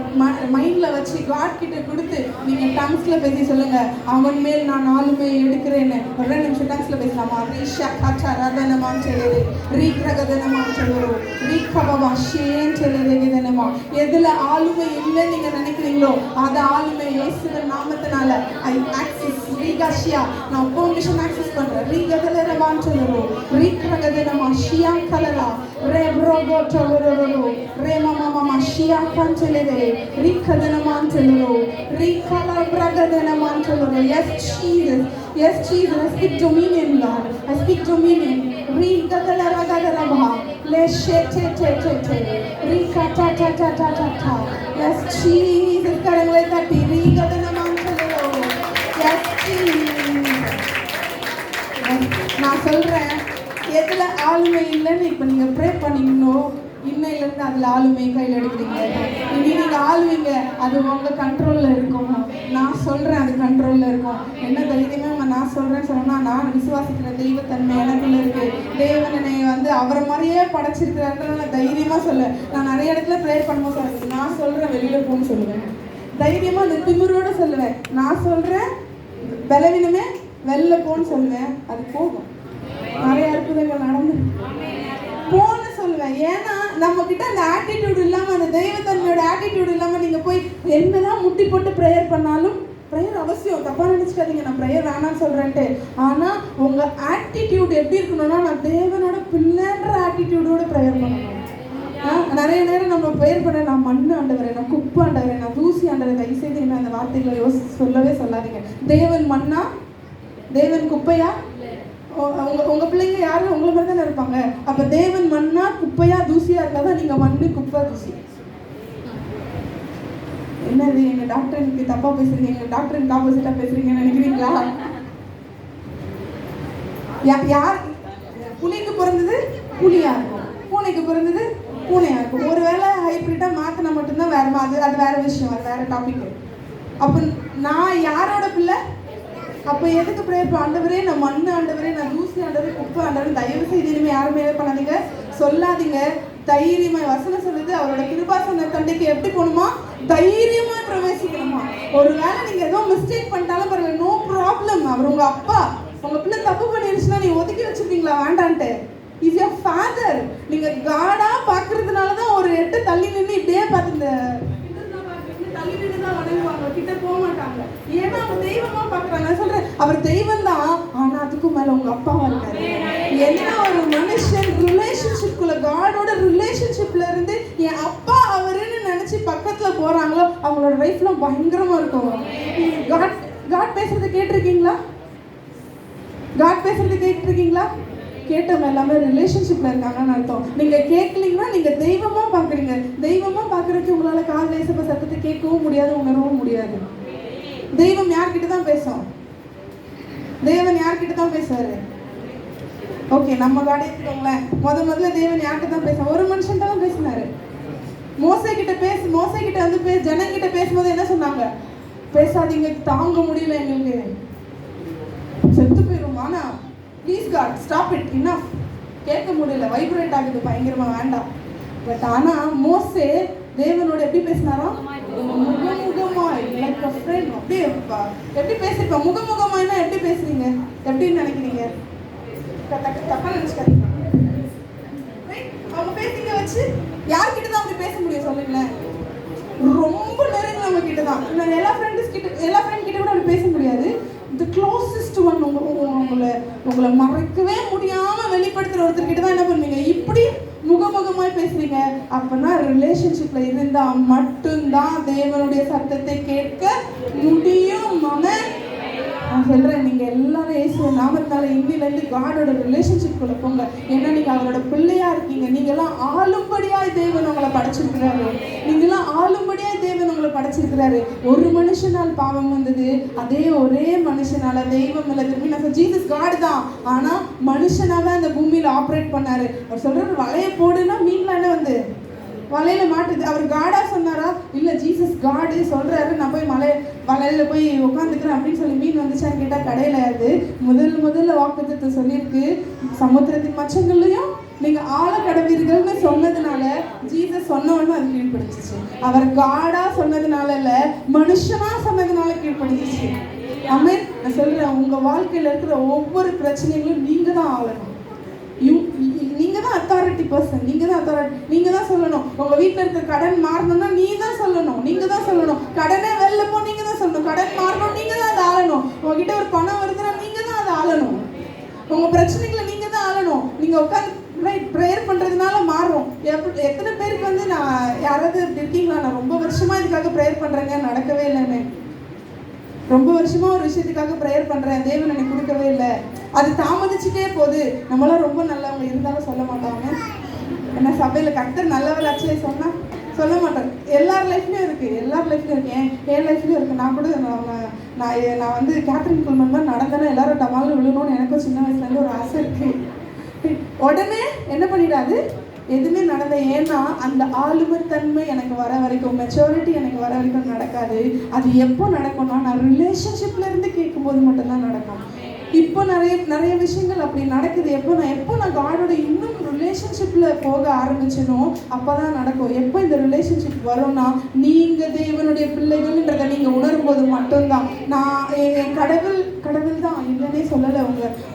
மைண்ட்ல வச்சு காட் கிட்ட கொடுத்து நீங்க டங்ஸ்ல பேசி சொல்லுங்க, அவன் மேல் நான் ஆளுமையை எடுக்கிறேன்னு. ஒரு 2 நிமிஷம் டங்ஸ்ல பேசலாமா? ரீஷா காச்சா ரதனமான் சொல்லுது, ரீக் ரகதனமான் சொல்லுவோம், ரீக் கபவா ஷேன் சொல்லுதேனமா. எதுல ஆளுமை இல்லை நீங்க நினைக்கிறீங்களோ அது ஆளுமை இயேசுவின் நாமத்தினால ஐ ஆக்சஸ் ரீகாஷியா. நான் பெர்மிஷன் ஆக்சஸ் பண்றேன். ரீகதலரவான் சொல்லுறோம், ரீக் ரகதனமா ஷியா கலரா ரே ப்ரோகோ சொல்லுறோம், ரே மாமா ஷியா கான் சொல்லுதே, ரீக் கதனமான் சொல்லுறோம், ரீக் கலர் ரகதனமான் சொல்லுறோம். S Jesus. Yes, Jesus, I speak dominion, Lord. I speak dominion. Re-ga-ga-la-ra-ga-ga-la-ba. Le-she-te-te-te-te. Re-ka-ta-ta-ta-ta-ta-ta. Yes, Jesus. கடவுளை தட்டி ரீ-ga-ga-la-ma-ga-la-lo. Yes, Jesus. நான் சொல்றேன், எதுல ஆளுமை இல்லைன்னு இப்ப நீங்க ப்ரே பண்ணீங்கன்னோ இன்னையிலேருந்து அதில் ஆளுமையை கையில் எடுக்கிறீங்க. இனி நீங்கள் ஆளுவீங்க. அது உங்கள் கண்ட்ரோலில் இருக்கும். நான் சொல்கிறேன் அது கண்ட்ரோலில் இருக்கும். என்ன தைரியமாக நான் சொல்கிறேன்னு சொன்னால், நான் விசுவாசிக்கிற தெய்வத்தன்மை எனக்குள்ள இருக்குது. தேவனனை வந்து அவரை மாதிரியே படைச்சிருக்கிறாருன்ற தைரியமாக சொல்ல. நான் நிறைய இடத்துல ப்ரேயர் பண்ணும்போது சொல்லுவேன், நான் சொல்கிறேன் வெளியில் போன்னு சொல்லுவேன். தைரியமாக அந்த திமிரோடு சொல்லுவேன். நான் சொல்கிறேன் பலவீனமே வெளில போன்னு சொல்லுவேன். அது போகும். நிறைய அற்புதங்கள் நடந்து போன்னு சொல்லுவேன். ஏன்னா நம்ம கிட்ட அந்த ஆட்டிடியூட் இல்லாமல், அந்த தெய்வத்தன்மையோட ஆட்டிடியூட் இல்லாமல் நீங்கள் போய் என்னதான் முட்டி போட்டு ப்ரேயர் பண்ணாலும், ப்ரேயர் அவசியம், தப்பாக நினச்சிக்காதீங்க நான் ப்ரேயர் வேணான்னு சொல்கிறேன்ட்டு. ஆனால் உங்கள் ஆட்டிடியூட் எப்படி இருக்கணும்னா, நான் தேவனோட பிள்ளைன்ற ஆட்டிடியூடோட ப்ரேயர் பண்ணணும். நிறைய நேரம் நம்ம ப்ரேயர் பண்ண, நான் மண்ணு ஆண்டவரே, நான் குப்பை ஆண்டவரே, நான் தூசி ஆண்டவரே, தயவுசெய்து என்ன அந்த வார்த்தைகளை சொல்லவே சொல்லாதீங்க. தேவன் மண்ணா, தேவன் குப்பையா? உங்க பிள்ளைங்க யாரும் உங்களை மாதிரி தானே இருப்பாங்க. அப்ப தேவன் மண்ணா குப்பையா தூசியா இருக்காதான் நீங்க மண்ணு குப்பை தூசி. என்னது எங்க டாக்டர் எனக்கு தப்பா பேசுறீங்க, எங்க டாக்டர் எனக்கு ஆப்போசிட்டா பேசுறீங்கன்னு நினைக்கிறீங்களா? யார் புலிக்கு பிறந்தது புலியா இருக்கும், பூனைக்கு பிறந்தது பூனையா இருக்கும். ஒருவேளை ஹைபிரிட்டா மாத்தினா மட்டும்தான் வேற அது வேற விஷயம், அது வேற டாபிக். அப்ப நான் யாரோட பிள்ளை? அப்போ எதுக்கு ப்ரேயர்? ஆண்டவரே நான் மண்ணு ஆண்டவரே, நான் தூசி ஆண்டவரே, குப்பை ஆண்டவரே, தயவு செய்து இனிமே யாருமே பண்ணாதீங்க, சொல்லாதீங்க. தைரியமா வசனம் சொல்லுது, அவரோட கிருபாசன தண்டைக்கு எப்படி போகணுமா? தைரியமா பிரவேசிக்கணுமா. ஒருவேளை நீங்க ஏதோ மிஸ்டேக் பண்ணிட்டாலும் பாருங்க, நோ ப்ராப்ளம். அவர் உங்க அப்பா. உங்க பிள்ளை தப்பு பண்ணிருச்சுன்னா நீ ஒதுக்கி வச்சிருக்கீங்களா வேண்டான்ட்டு? Is your father. நீங்க காடா பாக்குறதுனால தான் ஒரு 8 தள்ளி நின்று இப்படியே பார்த்து தள்ளி நின்று தான் வணங்குவாங்க, கிட்ட போக மாட்டாங்க. ஏன்னா அவங்க தெய்வமா பாக்குறாங்க. நான் சொல்றேன், அவர் தெய்வம் தான், ஆனா அதுக்கும் மேல உங்க அப்பாவா இருக்காரு. என்ன ஒரு மனுஷன் ரிலேஷன்ஷிப்குள்ள, காடோட ரிலேஷன்ஷிப்ல இருந்து என் அப்பா அவருன்னு நினைச்சு பக்கத்துல போறாங்களோ அவங்களோட லைஃப்ல பயங்கரமா இருக்கும். காட் பேசுறது கேட்டிருக்கீங்களா? காட் பேசுறது கேட்டிருக்கீங்களா? கேட்டவங்க எல்லாமே ரிலேஷன்ஷிப்ல இருக்காங்கன்னு அர்த்தம். நீங்க கேட்கலீங்கன்னா நீங்க தெய்வமா பாக்குறீங்க. தெய்வமா பாக்குறதுக்கு உங்களால கால் தேசப்ப சத்தத்தை கேட்கவும் முடியாது, உணரவும் முடியாது. தெய்வம் யார்கிட்ட தான் பேசும்? தேவன் யார்கிட்ட தான் பேசுவாரு? ஓகே, நம்ம காடை எடுத்துக்கோங்களேன். முதல்ல தேவன் யார்கிட்ட தான் பேசுவார்? ஒரு மனுஷன் தான் பேசினாரு. மோசே கிட்ட வந்து ஜனங்கிட்ட பேசும்போது என்ன சொன்னாங்க? பேசாதீங்க, தாங்க முடியல, எங்களுக்கு செத்து போயிரும். ஆனா please God stop it, enough. கேட்க முடியல, வைப்ரேட் ஆகுது பயங்கரமா, வேண்டாம். பட் ஆனா மோசே தேவனோட எப்படி பேசினாராம்? முகமுகமாய், லைக் a friend. அப்படியே எப்படி பேசிருப்பா? முகமுகமாய்னா எப்படி பேசுறீங்க? எப்படின்னு நினைக்கிறீங்க? தப்பா நினைச்சுக்காதீங்க. அவங்க பேசிக்க வச்சு யார்கிட்ட தான் அப்படி பேச முடியும் சொல்லுங்களேன்? ரொம்ப நெருங்கினவங்க கிட்ட தான். எல்லா ஃப்ரெண்ட் கிட்ட கூட அப்படி பேச முடியாது. தி க்ளோசஸ்ட் ஒன், உங்களை மறைக்கவே முடியாம வெளிப்படுத்துற ஒருத்தர்கிட்ட தான் என்ன பண்ணுவீங்க? இப்படி முகமுகமாய் பேசுறீங்க. அப்பனா ரிலேஷன்ஷிப்ல இருந்தா மட்டும்தான் தேவனுடைய சத்தத்தை கேட்க முடியும். நான் சொல்றேன், நீங்க எல்லாரும் இயேசுவின் நாமத்தால இந்தியிலேருந்து காடோட ரிலேஷன்ஷிப்குள்ள போங்க. ஏன்னா நீங்க அவரோட பிள்ளையா இருக்கீங்க. நீங்கெல்லாம் ஆளும்படியாய் தேவன் உங்களை படைச்சிருக்கிறாரு. நீங்கெல்லாம் ஆளும்படியாய் தேவன் உங்களை படைச்சிருக்கிறாரு. ஒரு மனுஷனால் பாவம் வந்தது, அதே ஒரே மனுஷனால தெய்வம் இல்லை. திரும்பி நான் ஜீசஸ் காடு தான், ஆனா மனுஷனா தான் இந்த பூமியில ஆப்ரேட் பண்ணாரு. அவர் சொல்றாரு, வலைய போடுன்னா மீன்லாம் என்ன வந்து வலையில மாட்டுது. அவர் காடா சொன்னாரா? இல்ல, ஜீசஸ் காடு சொல்றாரு, நான் போய் வலையில போய் உட்காந்துக்கிறேன் அப்படின்னு சொல்லி மீன் வந்துச்சான்னு கேட்டா கிடையாது. முதல்ல வாக்குத்தத்தம் சொல்லியிருக்கு, சமுத்திரத்தின் மச்சங்கள்லயும் நீங்க ஆழ கடவீர்கள்னு சொன்னதுனால ஜீசஸ் சொன்னவொன்னு அது கீழ்படிச்சிச்சு. அவர் காடா சொன்னதுனால இல்ல, மனுஷனா சொன்னதுனால கீழ்படிச்சிச்சு. ஆமென். நான் சொல்றேன், உங்க வாழ்க்கையில இருக்கிற ஒவ்வொரு பிரச்சனைகளும் நீங்க தான் ஆளணும். நீங்க தான் அத்தாரிட்டி பர்சன். நீங்க தான் சொல்லணும். உங்க வீட்டுல இருக்கிற கடன் மாறணும்னா நீங்க தான் சொல்லணும். கடனே வெளில போ, நீங்க தான் சொல்லணும். கடன் மாறணும், நீங்க தான் அதை ஆளணும். உங்ககிட்ட ஒரு பணம் வருதுன்னா நீங்க தான் அதை ஆளணும். உங்க பிரச்சனைகளை நீங்க தான் ஆளணும். நீங்க உட்காந்து ப்ரேயர் பண்றதுனால மாறும். எத்தனை பேருக்கு வந்து நான் யாராவது இப்படி இருக்கீங்களா? நான் ரொம்ப வருஷமா இதுக்காக ப்ரேயர் பண்றேங்க, நடக்கவே இல்லைன்னு. ரொம்ப வருஷமா ஒரு விஷயத்துக்காக ப்ரேயர் பண்றேன், தேவன் எனக்கு கொடுக்கவே இல்லை, அது தாமதிச்சுட்டே போகுது. நம்மளாம் ரொம்ப நல்லவங்க இருந்தாலும் சொல்ல மாட்டாங்க. ஏன்னா சபையில கர்த்தர் நல்லவராச்சே சொன்னா சொல்ல மாட்டேன். எல்லார் லைஃப்லயும் இருக்கு. என் லைஃப்லயும் இருக்கு. நான் கூட நான் வந்து கேத்ரின் குல்மன் தான் நடந்தேன்னா எல்லாரும் டமாலும் விழணும்னு எனக்கும் சின்ன வயசுல இருந்து ஒரு ஆசை இருக்கு. உடனே என்ன பண்ணிடாது, எதுவுமே நடந்த. ஏன்னா அந்த ஆளுமைத்தன்மை எனக்கு வர வரைக்கும், மெச்சூரிட்டி எனக்கு வர வரைக்கும் நடக்காது. அது எப்போ நடக்கும்னா நான் ரிலேஷன்ஷிப்ல இருந்து கேட்கும்போது மட்டும்தான் நடக்கும். இப்போ நிறைய விஷயங்கள் அப்படி நடக்குது. எப்போ நான் காடோட இன்னும் ரிலேஷன்ஷிப்ல போக ஆரம்பிச்சனோ அப்பதான் நடக்கும். எப்போ இந்த ரிலேஷன்ஷிப் வரும்னா நீங்க தேவனுடைய பிள்ளைகள்ன்றதை நீங்க உணரும் போது மட்டும்தான். நான் என் கடவுள் தான் இல்லைன்னே சொல்லலை.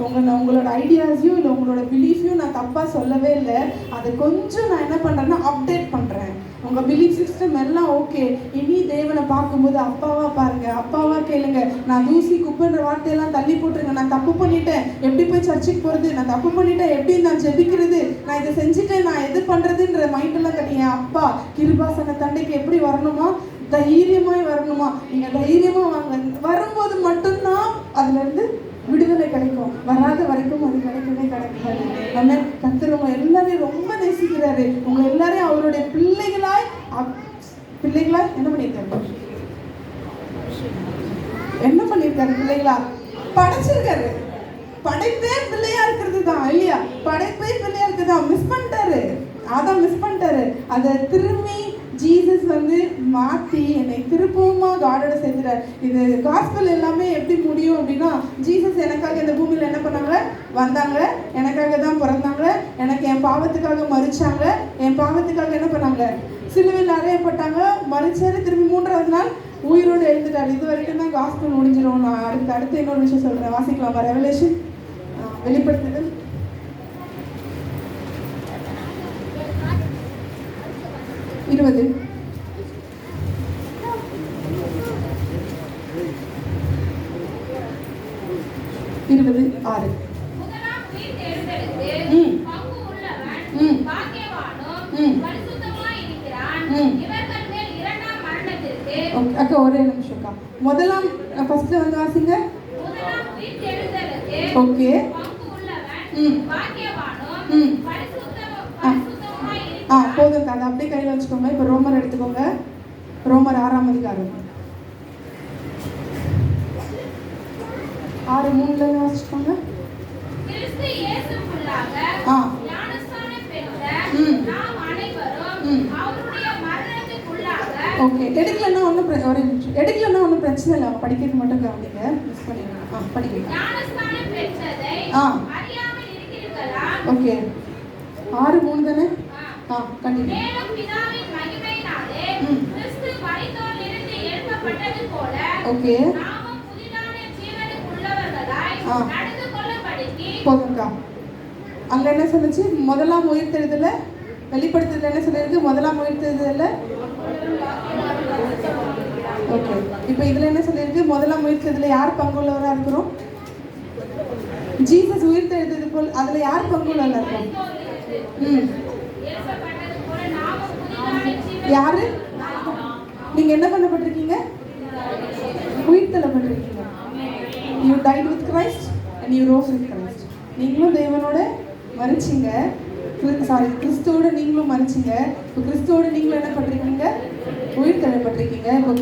உங்களோட ஐடியாஸையும் இல்லை உங்களோட பிலீஃபையும் நான் தப்பா சொல்லவே இல்லை. அதை கொஞ்சம் நான் என்ன பண்றேன்னா அப்டேட் பண்றேன். உங்க பிலீஃப் சிஸ்டம் எல்லாம் ஓகே. இனி தேவனை பார்க்கும்போது அப்பாவா பாருங்க, அப்பாவா கேளுங்க. நான் தூசி குப்பைன்ற வார்த்தையெல்லாம் தள்ளி போட்டுருங்க. நான் தப்பு பண்ணிட்டேன், எப்படி போய் சர்ச்சுக்கு போறது? நான் தப்பு பண்ணிட்டேன், எப்படி நான் ஜெபிக்கிறது? நான் இதை செஞ்சுட்டேன், நான் எது பண்றதுன்ற மைண்டெல்லாம் கிடையாது. அப்பா கிருபாசன தண்டைக்கு எப்படி வரணுமா, தைரியமாய் வரணுமா, நீங்க தைரியமா வாங்க. வரும்போது மட்டும்தான் அதுல இருந்து விடுதலை கிடைக்கும். வராத வரைக்கும் அது கிடைக்கவே கிடைக்காது. நம்ம கர்த்தர் உங்க எல்லாரையும் ரொம்ப நேசிக்கிறாரு. உங்க எல்லாரையும் அவருடைய பிள்ளைகளாய் என்ன பண்ணியிருக்காரு, என்ன பண்ணியிருக்காரு, பிள்ளைகளா படைச்சிருக்காரு. படைப்பே பிள்ளையா இருக்கிறது தான் இல்லையா, படைப்பே பிள்ளையா இருக்கிறதா மிஸ் பண்ணிட்டாரு. அதான் மிஸ் பண்ணிட்டாரு. அதை திரும்பி ஜீசஸ் மாற்றி என்னை திருப்பவுமா காடோட சேர்த்துட்டார். இது காஸ்பல் எல்லாமே எப்படி முடியும் அப்படின்னா, ஜீசஸ் எனக்காக இந்த பூமியில் என்ன பண்ணாங்க, வந்தாங்க, எனக்காக தான் பிறந்தாங்க, எனக்கு என் பாவத்துக்காக மறிச்சாங்க, என் பாவத்துக்காக என்ன பண்ணாங்க, சிலுவையில் அறையப்பட்டாங்க, மறிச்சாரு, திரும்பி 3ஆவது நாள் உயிரோடு எழுந்துட்டார். இது வரைக்கும் தான் காஸ்பல் முடிஞ்சிடும். நான் அடுத்து இன்னொரு விஷயம் சொல்கிறேன், வாசிக்கலாமா? ரெவலேஷன், வெளிப்படுத்துதல் 20 26. முதலாம் உயிர்த்தெழுதலுக்கு பங்கு உள்ளவன் பாக்கியவானும் பரிசுத்தமாய் இருக்கிறான். இவர்கள் மேல் இரண்டாம் மரணத்திற்கு. அக்கா ஒரே நிமிஷம்க்கா, முதலாம் ஃபர்ஸ்ட் வாசிங்க. முதலாம் உயிர்த்தெழுதலுக்கு ஓகே பங்கு உள்ளவன் பாக்கியவானும் பரிசுத்தமாய் இருக்கிறான். போதும், அதை அப்படியே கையில் வச்சுக்கோங்க. இப்போ ரோமர் எடுத்துக்கோங்க. ரோமர் 6ஆம் அதிகாரம் 6:3 வாசிச்சுக்கோங்க. கிறிஸ்து இயேசுவுக்குள்ளாக ஞானஸ்நானம் பெற்ற நாம் அனைவரும் அவருடைய மரணத்துக்குள்ளாக. ஓகே, எடுக்கலன்னா ஒன்றும் பிரச்சனை இல்லை. படிக்கிறது மட்டும் கவனிங்க, மிஸ் பண்ணிடுங்க. படிக்க ஞானஸ்நானம் பெற்றதை அறியாமல் இருக்கிறீர்களா? ஓகே, 6:3 தானே? கண்டிப்பா. மேலும் பிதாவின் மகிமையினாலே கிறிஸ்து மரித்தோரிலிருந்து எழுப்பப்பட்டது போல ஓகே நாமும் புதிதான ஜீவனுக்குள்ளவர்களாய் நடந்து கொள்ளப்படும்படி. போதும்க்கா. அங்க என்ன சொல்லுச்சு? முதலாம் உயிர்த்தெழுதல வெளிப்படுத்துதல் என்ன சொல்லிருக்கு? முதலாம் உயிர்த்தெழுதல. ஓகே, இப்போ இதுல என்ன சொல்லிருக்கு? முதலாம் உயிர்த்தெழுதல யார் பங்குள்ளவரா இருக்கிறோம்? ஜீசஸ் உயிர்த்தெழுதது போல் அதுல யார் பங்குள்ளவரா இருக்கோம்? யாரு? நீங்க என்ன பண்ணப்பட்டிருக்கீங்க? உயிர்த்தெழப்பட்டிருக்கீங்க. You died with Christ and you rose with Christ. நீங்களும் தேவனோட மரிச்சீங்க, கிறிஸ்துவோட நீங்களும் மரிச்சீங்க. இப்போ கிறிஸ்துவோட நீங்களும் என்ன பண்றீங்க? உயிர்த்தெழப்பட்டிருக்கீங்க. இப்போ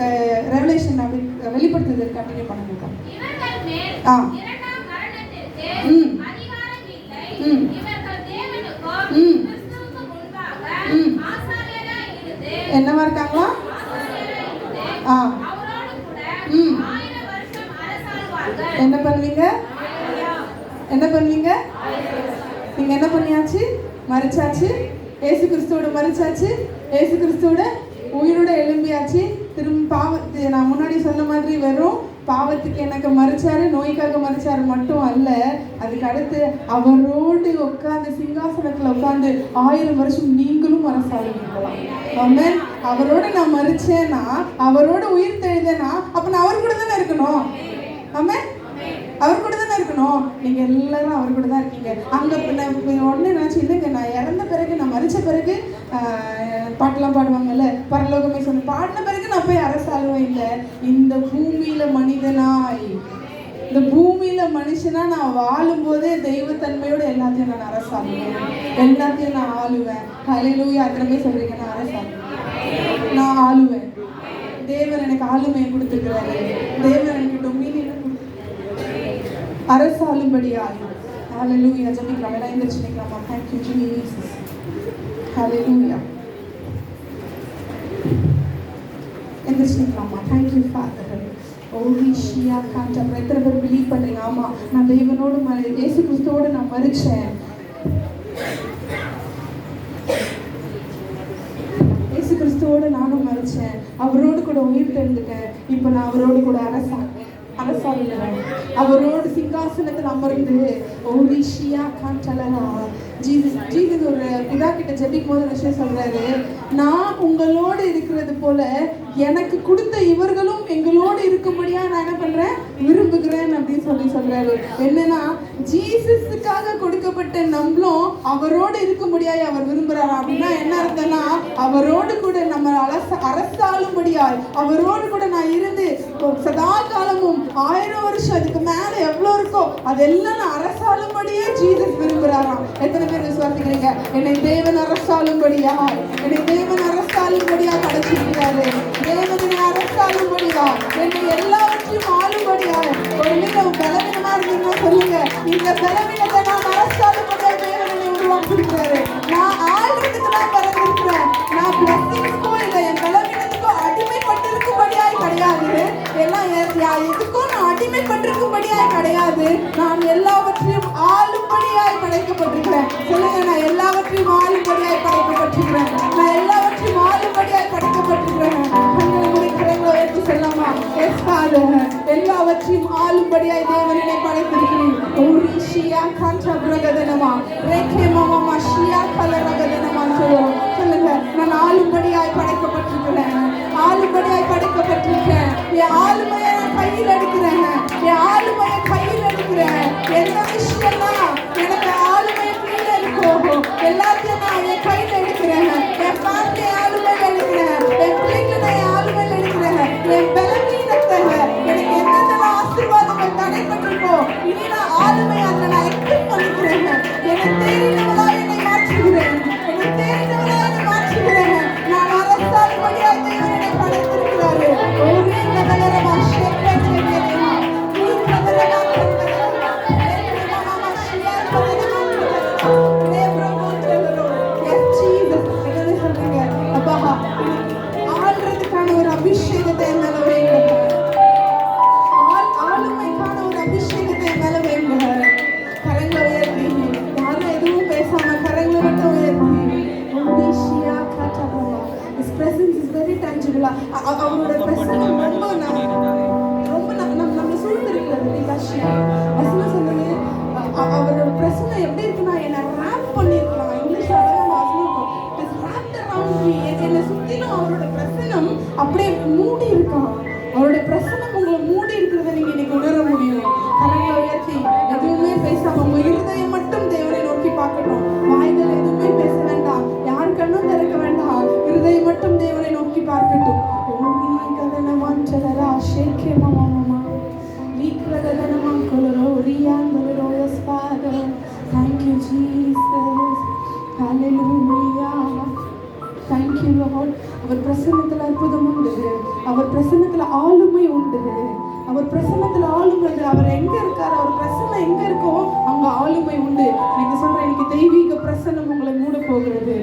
ரெவலேஷன் வெளிப்படுத்துதல் கண்டினியூ பண்ணுங்க. என்னவா இருக்காங்களா? என்ன பண்ணுவீங்க? நீங்க என்ன பண்ணியாச்சு? மரிச்சாச்சு. ஏசு கிறிஸ்துவோட மரிச்சாச்சு, ஏசு கிறிஸ்துவோட உயிரோட எழும்பியாச்சு. திரும்ப நான் முன்னாடி சொன்ன மாதிரி வெறும் பாவத்துக்கு எனக்கு மறிச்சாரு, நோய்க்காக மறிச்சாரு மட்டும் அல்ல, அதுக்கு அடுத்து அவரோடு உட்காந்து சிங்காசனத்துல உட்காந்து 1000 வருஷம் நீங்களும் அரசாளுவீங்களாம். ஆமென். அவரோட நான் மறிச்சேன்னா, அவரோட உயிர் தெழுதேன்னா, அப்ப நான் அவர் கூட தானே இருக்கணும். ஆமென். அவர் கூட தானே இருக்கணும். நீங்க எல்லாரும் அவர் கூட தான் இருக்கீங்க. அங்க உடனே நினைச்சு, இல்லைங்க நான் இறந்த பிறகு, நான் மறிச்ச பிறகு பாட்டெல்லாம் பாடுவாங்கல்ல, பரலோகமே சொன்ன பாடின பிறகு நான் போய் அரசாளுவேன். இல்லை, இந்த பூமியில மனிதனாய், இந்த பூமியில மனுஷனா நான் வாழும் போதே தெய்வத்தன்மையோட எல்லாத்தையும் நான் அரசாளுவேன், எல்லாத்தையும் நான் ஆளுவேன். ஹல்லேலூயா. அத்தனை சொல்றீங்க, நான் அரசாளுவேன், நான் ஆளுவேன். தேவன் எனக்கு ஆளுமையை கொடுத்துருக்கிறாரு, தேவன் எனக்கு டொமினியனை அரசாளும்படியாய். ஹல்லேலூயா. ஜெபிக்கலாம், எல்லாம் எந்திரிச்சு நிக்கலாமா? Thank you Jesus. ஹல்லேலூயா. எந்திரிச்சு நிக்கலாமா? Thank you Father. ஓவிஷியா காஞ்சா எத்தனை பேர் பிலீவ் பண்றீங்க? ஆமா, நான் தேவனோடு இயேசு கிறிஸ்துவோடு நான் மரிச்சேன், இயேசு கிறிஸ்துவோடு நானும் மரிச்சேன், அவரோடு கூட உயிர் தெழுந்துட்டேன். இப்போ நான் அவரோடு கூட அரசாளுவேன், அவரோடு சிங்காசனத்தில் அமர்ந்து. ஓவிஷியா காஞ்சலா. ஜீசஸ் ஒரு பிதா கிட்ட ஜெபிக்கும் போது விஷயம் சொல்றாரு, நான் உங்களோடு இருக்கிறது போல எனக்கு கொடுத்த இவர்களும் எங்களோடு இருக்கும்படியா நான் என்ன பண்றேன், விரும்புகிறேன் அப்படின்னு சொல்றாரு. என்னன்னா ஜீசஸுக்காக கொடுக்கப்பட்ட நம்மளும் அவரோடு இருக்கும்படியாய் அவர் விரும்புறாரா அப்படின்னா என்ன அர்த்தம்னா, அவரோடு கூட நம்ம அரசாளும்படியாய் அவரோடு கூட நான் இருந்து சதா காலமும் 1000 வருஷம் அதுக்கு மேல எவ்வளவு இருக்கோ அதெல்லாம் நான் அரசாளும்படியே ஜீசஸ் விரும்புறாராம். எத்தனை பேர் விசுவாசிக்கிறீங்க? என்னை தேவன் அரசாளும்படியா, என்னை தேவன் அரசாளும்படியா படைச்சிருக்கிறாரு. தேவனை அரசாளும்படியா, என்னை எல்லாவற்றையும் ஆளும்படியா. ஒரு மிகவும் பலவீனமா இருந்தீங்கன்னா சொல்லுங்க, இந்த பலவீனத்தை நான் அரசாளும்படியா தேவனை உருவாக்கிருக்கிறாரு. நான் ஆள்றதுக்கு தான் பிறந்திருக்கிறேன். நான் பிளஸிங்ஸ்க்கோ இல்லை என் பலவீனத்துக்கோ அடிமைப்பட்டிருக்கும்படியாய் கிடையாது. எல்லாம் எதுக்கும் நான் அடிமைப்பட்டிருக்கும்படியாய் கிடையாது. நான் எல்லாவற்றையும் ஆளும்படியாய் படைக்கப்பட்டிருக்கிறேன். சொல்லுங்க, நான் எல்லாவற்றையும் ஆளும்படியாய் படைக்கப்பட்டிருக்கிறேன். நான் எல்லாவற்றையும் ஆளும்படியாய் படைக்கப்பட்டிருக்கிறேன். எடுத்து செல்லாமா? எஸ் ஃபாதர், எல்லாவற்றையும் ஆளும்படியாய் தேவனை படைத்திருக்கிறேன். ஓரிஷியா காஞ்சா பிரகதனமா ரேகே மாமா ஷியா கலரகதனமா சொல்லுங்க, நான் ஆளும்படியாய் படைக்கப்பட்டிருக்கிறேன். ஆளும்படியாய் படைக்கப்பட்டிருக்கேன். என் ஆளுமையை நான் கையில் எடுக்கிறேன். என் ஆளுமையை கையில் எடுக்கிறேன். எந்த விஷயம்லாம் எனக்கு ஆளுமையை கீழே இருக்கோ எல்லாத்தையும் நான் என் கையில் எடுக்கிறேன். என் ஃபேமிலி ஆளுமையில் எடுக்கிறேன். என் பிள்ளைங்களை என் ஆளுமையில் எடுக்கிறேன். என் பலவீனத்தை எனக்கு என்னென்னலாம் ஆசீர்வாதங்கள் தடைப்பட்டிருக்கோ இனி நான் ஆளுமை அதில் நான் எக்ஸ்பிரஸ் பண்ணிக்கிறேன். எனக்கு தெரிந்தவளா என்னை மாற்றுகிறேன். எனக்கு தெரிந்தவளா என்னை மாற்றுகிறேன். நான் அரசால் வழியாக தேவனை படைத்திருக்கிறாரு. ஒரே நகரமா ஷேக்கே சேகேமா நீ நகரமா மாமா ஷியா நகரமா தேவரோ தேவரோ எஸ் ஜீசஸ் என்ன சொல்றீங்க? அப்பா ஆள்றதுக்கான ஒரு அபிஷேகத்தை மேல வைங்க. ஆளுமைக்கான ஒரு அபிஷேகத்தை மேல வைங்க. கரங்களை உயர்த்தி, யாரும் எதுவும் பேசாம கரங்களை மட்டும் உயர்த்தி. His presence is very tangible. அவரோட பிரசன்னம் ரொம்ப நம்ம சூழ்ந்திருக்கிறது. வசனம் சொன்னது அவரோட பிரசன்னம் எப்படி இருக்குன்னா என்னை ரேப் பண்ணிருக்கலாம். இங்கிலீஷ் அழகான வசனம் என்னை சுத்திலும் அவரோட பிரசன்னம் அப்படியே மூடி இருக்கான். அவரோட பிரசன்னம் உங்களை மூடி இருக்கிறத நீங்க இன்னைக்கு உணர முடியும். கரங்களை உயர்த்தி எதுவுமே பேசாம உங்க இருதயம் மட்டும் தேவனை நோக்கி பார்க்கணும். வாய்கள் எதுவுமே பேச வேண்டாம். யார் கண்ணும் திறக்க வேண்டாம். இருதயம் மட்டும் தேவனை நோக்கி பார்க்கட்டும். Thank you, Jesus. Hallelujah. Thank you, Lord. அவர் பிரசன்னத்தில் அற்புதம் உண்டு. அவர் பிரசன்னத்தில் ஆளுமை உண்டு. அவர் பிரசன்னத்தில் ஆளுமை உண்டு. அவர் எங்க இருக்காரு, அவர் பிரசன்னம் எங்க இருக்கோ அங்க ஆளுமை உண்டு. நீங்க சொல்றேன், எனக்கு தெய்வீக பிரசன்னம் உங்களை மூட போகிறது.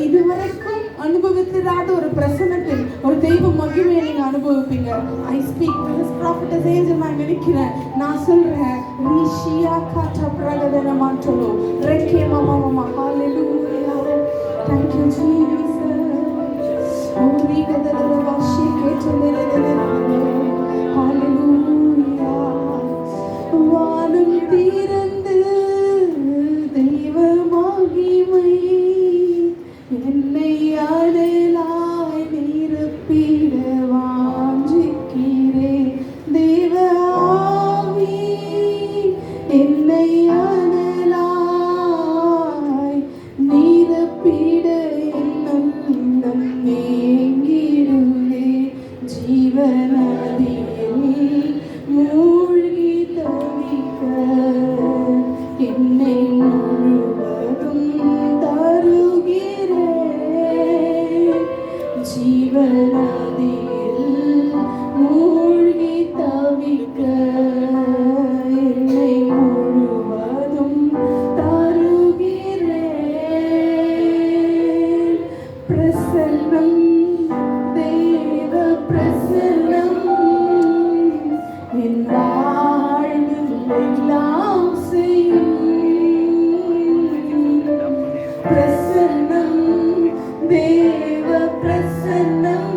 இதுவரைக்கும் அனுபவித்திராத ஒரு பிரசன்னத்தில் ஒரு தெய்வ மகிமையை நீங்க அனுபவிப்பீங்க. I speak this prophetess angel. நான் நினைக்கிறேன், நான் சொல்றேன், ரிஷியா காட்டா பிரகதன மாற்றலோ ரெக்கே மாமா மாமா. ஹalleluya. Thank you, Jesus. வானம் திறந்து தெய்வ மகிமை என்னை அடலாய் நிரப்பிட வாஞ்சிக்கிறேன். தேவ ஆவி என்னை அடலாய் நிரப்பிட என்னுள்ளம் ஏங்கிடுவே. ஜீவநதியில் மூழ்கி தவிக்க என்னை முழுவதும் தருகிறேன். ஜீவநதியில் மூழ்கி தவிக்க என்னை முழுவதும் தருகிறேன். பிரசன்னம், தேவ பிரசன்னம் என் வாழ்வில் எல்லாம் செய்யும். பிரசன்னம், தேவ பிரசன்னம்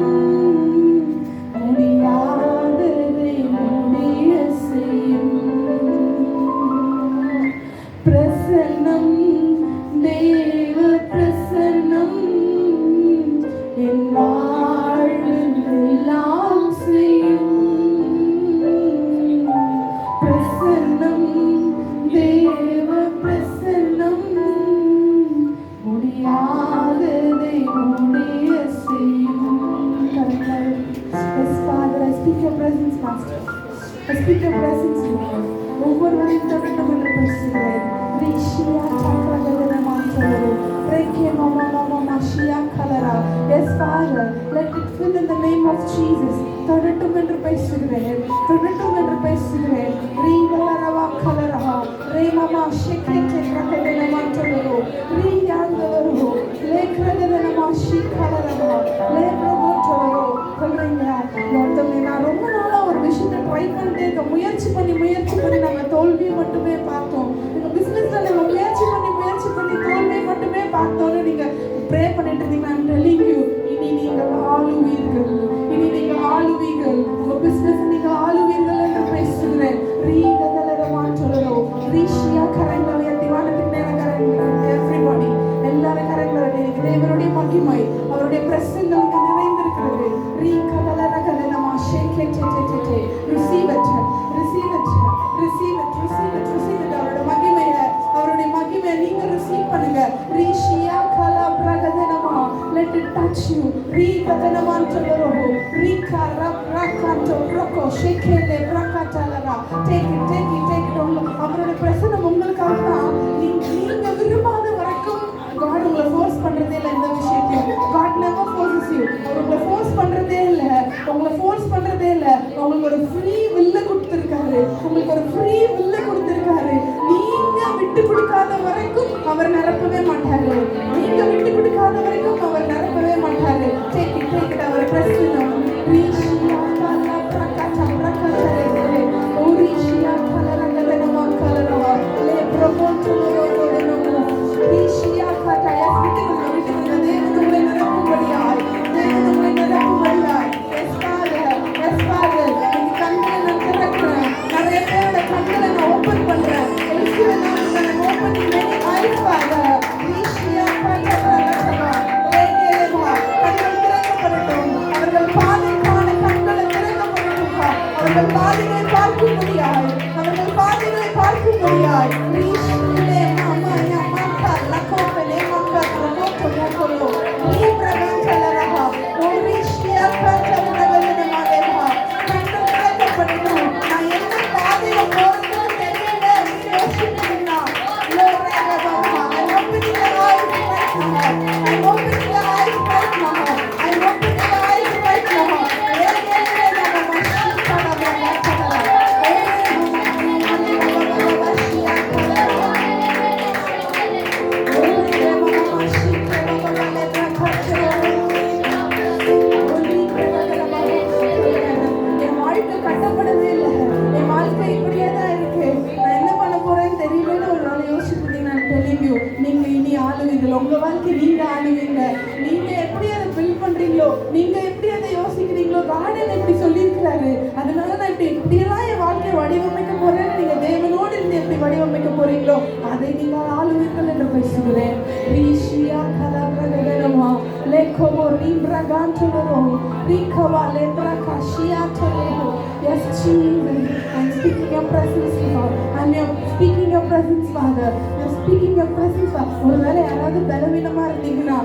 முடியாததை முடிய செய்யும். பிரசன்னம், தேவ பிரசன்னம் என் வாழ்வில் Master. I speak your presence, Lord. ஒவ்வொருவரையும் தொடர்ந்து என்று பேசுகிறேன். Rishia Chakra Mantoro. Reke Mama Mama Mashia Kalara. Yes, Father, let it fill in the name of Jesus. தொடர்ந்து என்று பேசுகிறேன். தொடர்ந்து என்று பேசுகிறேன். Ringalarava Kalara. Re Mama Shekete Rakadena Mantoro. Ringandaru. Lekradena Mashi Kalara. Lebromotoro. சொல்றீங்க ஒருத்தவங்க நான் ரொம்ப நாளா ஒரு விஷயத்தை ட்ரை பண்ணிட்டே இருக்க முயற்சி பண்ணி நாங்கள் தோல்வியை மட்டுமே பார்த்தோம். எங்க பிசினஸ்ல நாங்கள் முயற்சி பண்ணி தோல்வியை மட்டுமே பார்த்தோன்னு நீங்க ப்ரே பண்ணிட்டு இருந்தீங்க. I'm telling you, இனி நீங்கள் ஆளுவீர்கள். உங்க பிசினஸ் நீங்க ஆளுவீர்கள் என்று பேசுகிறேன். ரீகதலரமாற்றலோ ரீஷியா கரங்களை உயர்த்தி வானத்துக்கு நேரம் கரங்களை எவ்ரிபடி எல்லாரும் கரங்களை தேவனுடைய மகிமை அவருடைய பிரசன்னம் நிறைந்திருக்கிறது. ரீகதலரகதனமா ஷேகே டே receive it அவருடைய மகிமையை நீங்க ரிசீவ் பண்ணுங்க. ரீஷியா கலா பிரகதனமா let it touch you. ரீகதனமான்றலோ Reeka ரக்காட்டோ ரக்கோ ஷேகேலே பிரகாட்டலரா take it அவருடைய பிரசன்னம் உங்களுக்காக தான். நீங்க விரும்பாத வரைக்கும் God உங்களை ஃபோர்ஸ் பண்றதே இல்லை. இந்த விஷயத்தையும் God never forces you. உங்களை ஃபோர்ஸ் பண்றதே இல்லை. உங்களுக்கு ஒரு ஃப்ரீ வில்ல கொடுத்திருக்காரு. நீங்க விட்டு கொடுக்காத வரைக்கும் அவர் நிரப்பவே மாட்டாரு. Take it அவர் பிரசன்னம். ரீஷியா கலா பிரகாட்டா பிரகாட்டலே ஓரிஷியா கலரகதனமா கலரவா லே பிரபோட்டலோ ரீஷியா கட்டாயா விட்டுவிடுங்க. தேவன் உங்களை நிரப்பும்படியாய். Yes, Father. இந்த கண்களை நான் திறக்கிறேன். நிறைய பேரோட கண்களை நான் ஓப்பன் பண்றேன். I'm opening many eyes, Father. ரீஷியா கலரகதனமா லேகேலமா கண்கள் திறக்கப்படட்டும். அவர்கள் பாதை காண கண்களை திறக்கப்படட்டும். அவர்கள் பாதைகளை பார்க்கும்படியாய். ரீஷிலே மாமா யமாக்கா லகோபலே மக்கா பிரகோட்டோ மோகலோ லீப்ரகந்தலரஹா ஓரிஷியா கலரகதனமா லேஹா கண்கள் திறக்கப்படட்டும். நான் என்ன பாதையில போறதுன்னு தெரியல யோசிக்கிறீங்களா? I'm opening the eyes right now. என் வாழ்க்கை கட்டப்படவே இல்லை. என் வாழ்க்கை இப்படியே தான் இருக்கு. நான் என்ன பண்ண போறேன்னு தெரியலன்னு ஒரு நாள் யோசிச்சுட்டு நான் தெளிவியோ நீங்க இனி ஆளுவீர்கள். உங்க வாழ்க்கை நீங்க ஆளுவீங்க. நீங்க எப்படி அதை பில்ட் பண்றீங்களோ, நீங்க எப்படி அதை யோசிக்கிறீங்களோ, கார்டன் எப்படி சொல்லியிருக்கிறாரு. அதனால நான் இப்படியெல்லாம் என் வாழ்க்கையை வடிவமைக்க போறேன்னு நீங்க தேவனோடு இருந்து எப்படி வடிவமைக்க போறீங்களோ அதை நீங்க ஆளுவீர்கள் என்று பேசுகிறேன். ரீஷியா கலரகதனமா லேகோமோ ரீப்ரகாண்டலோ ரீகவா லேப்ரகாஷியாட்டலோ. Yes, Jesus. I'm speaking your presence, Lord. Speaking your presence, Father. I'm speaking your presence, Father. ஒருவேளை யாராவது பலவீனமா இருந்தீங்கன்னா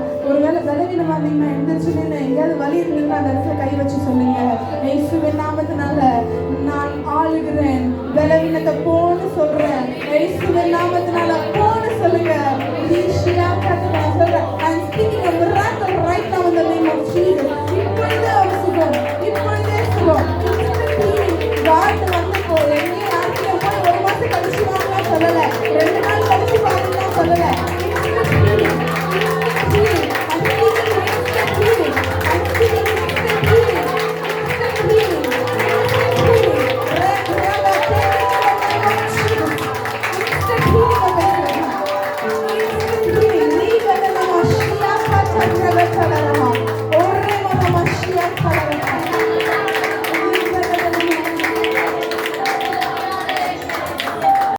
எந்திரிச்சு எங்கேயாவது வலி இருந்தீங்கன்னா அந்த இடத்துல கை வச்சு சொல்லுங்க. இயேசுவின் நாமத்தினால நான் ஆளுகிறேன். பலவீனத்தை போன்னு சொல்றேன். இயேசுவின் நாமத்தினால போன்னு சொல்லுங்க. ரீஷியா கத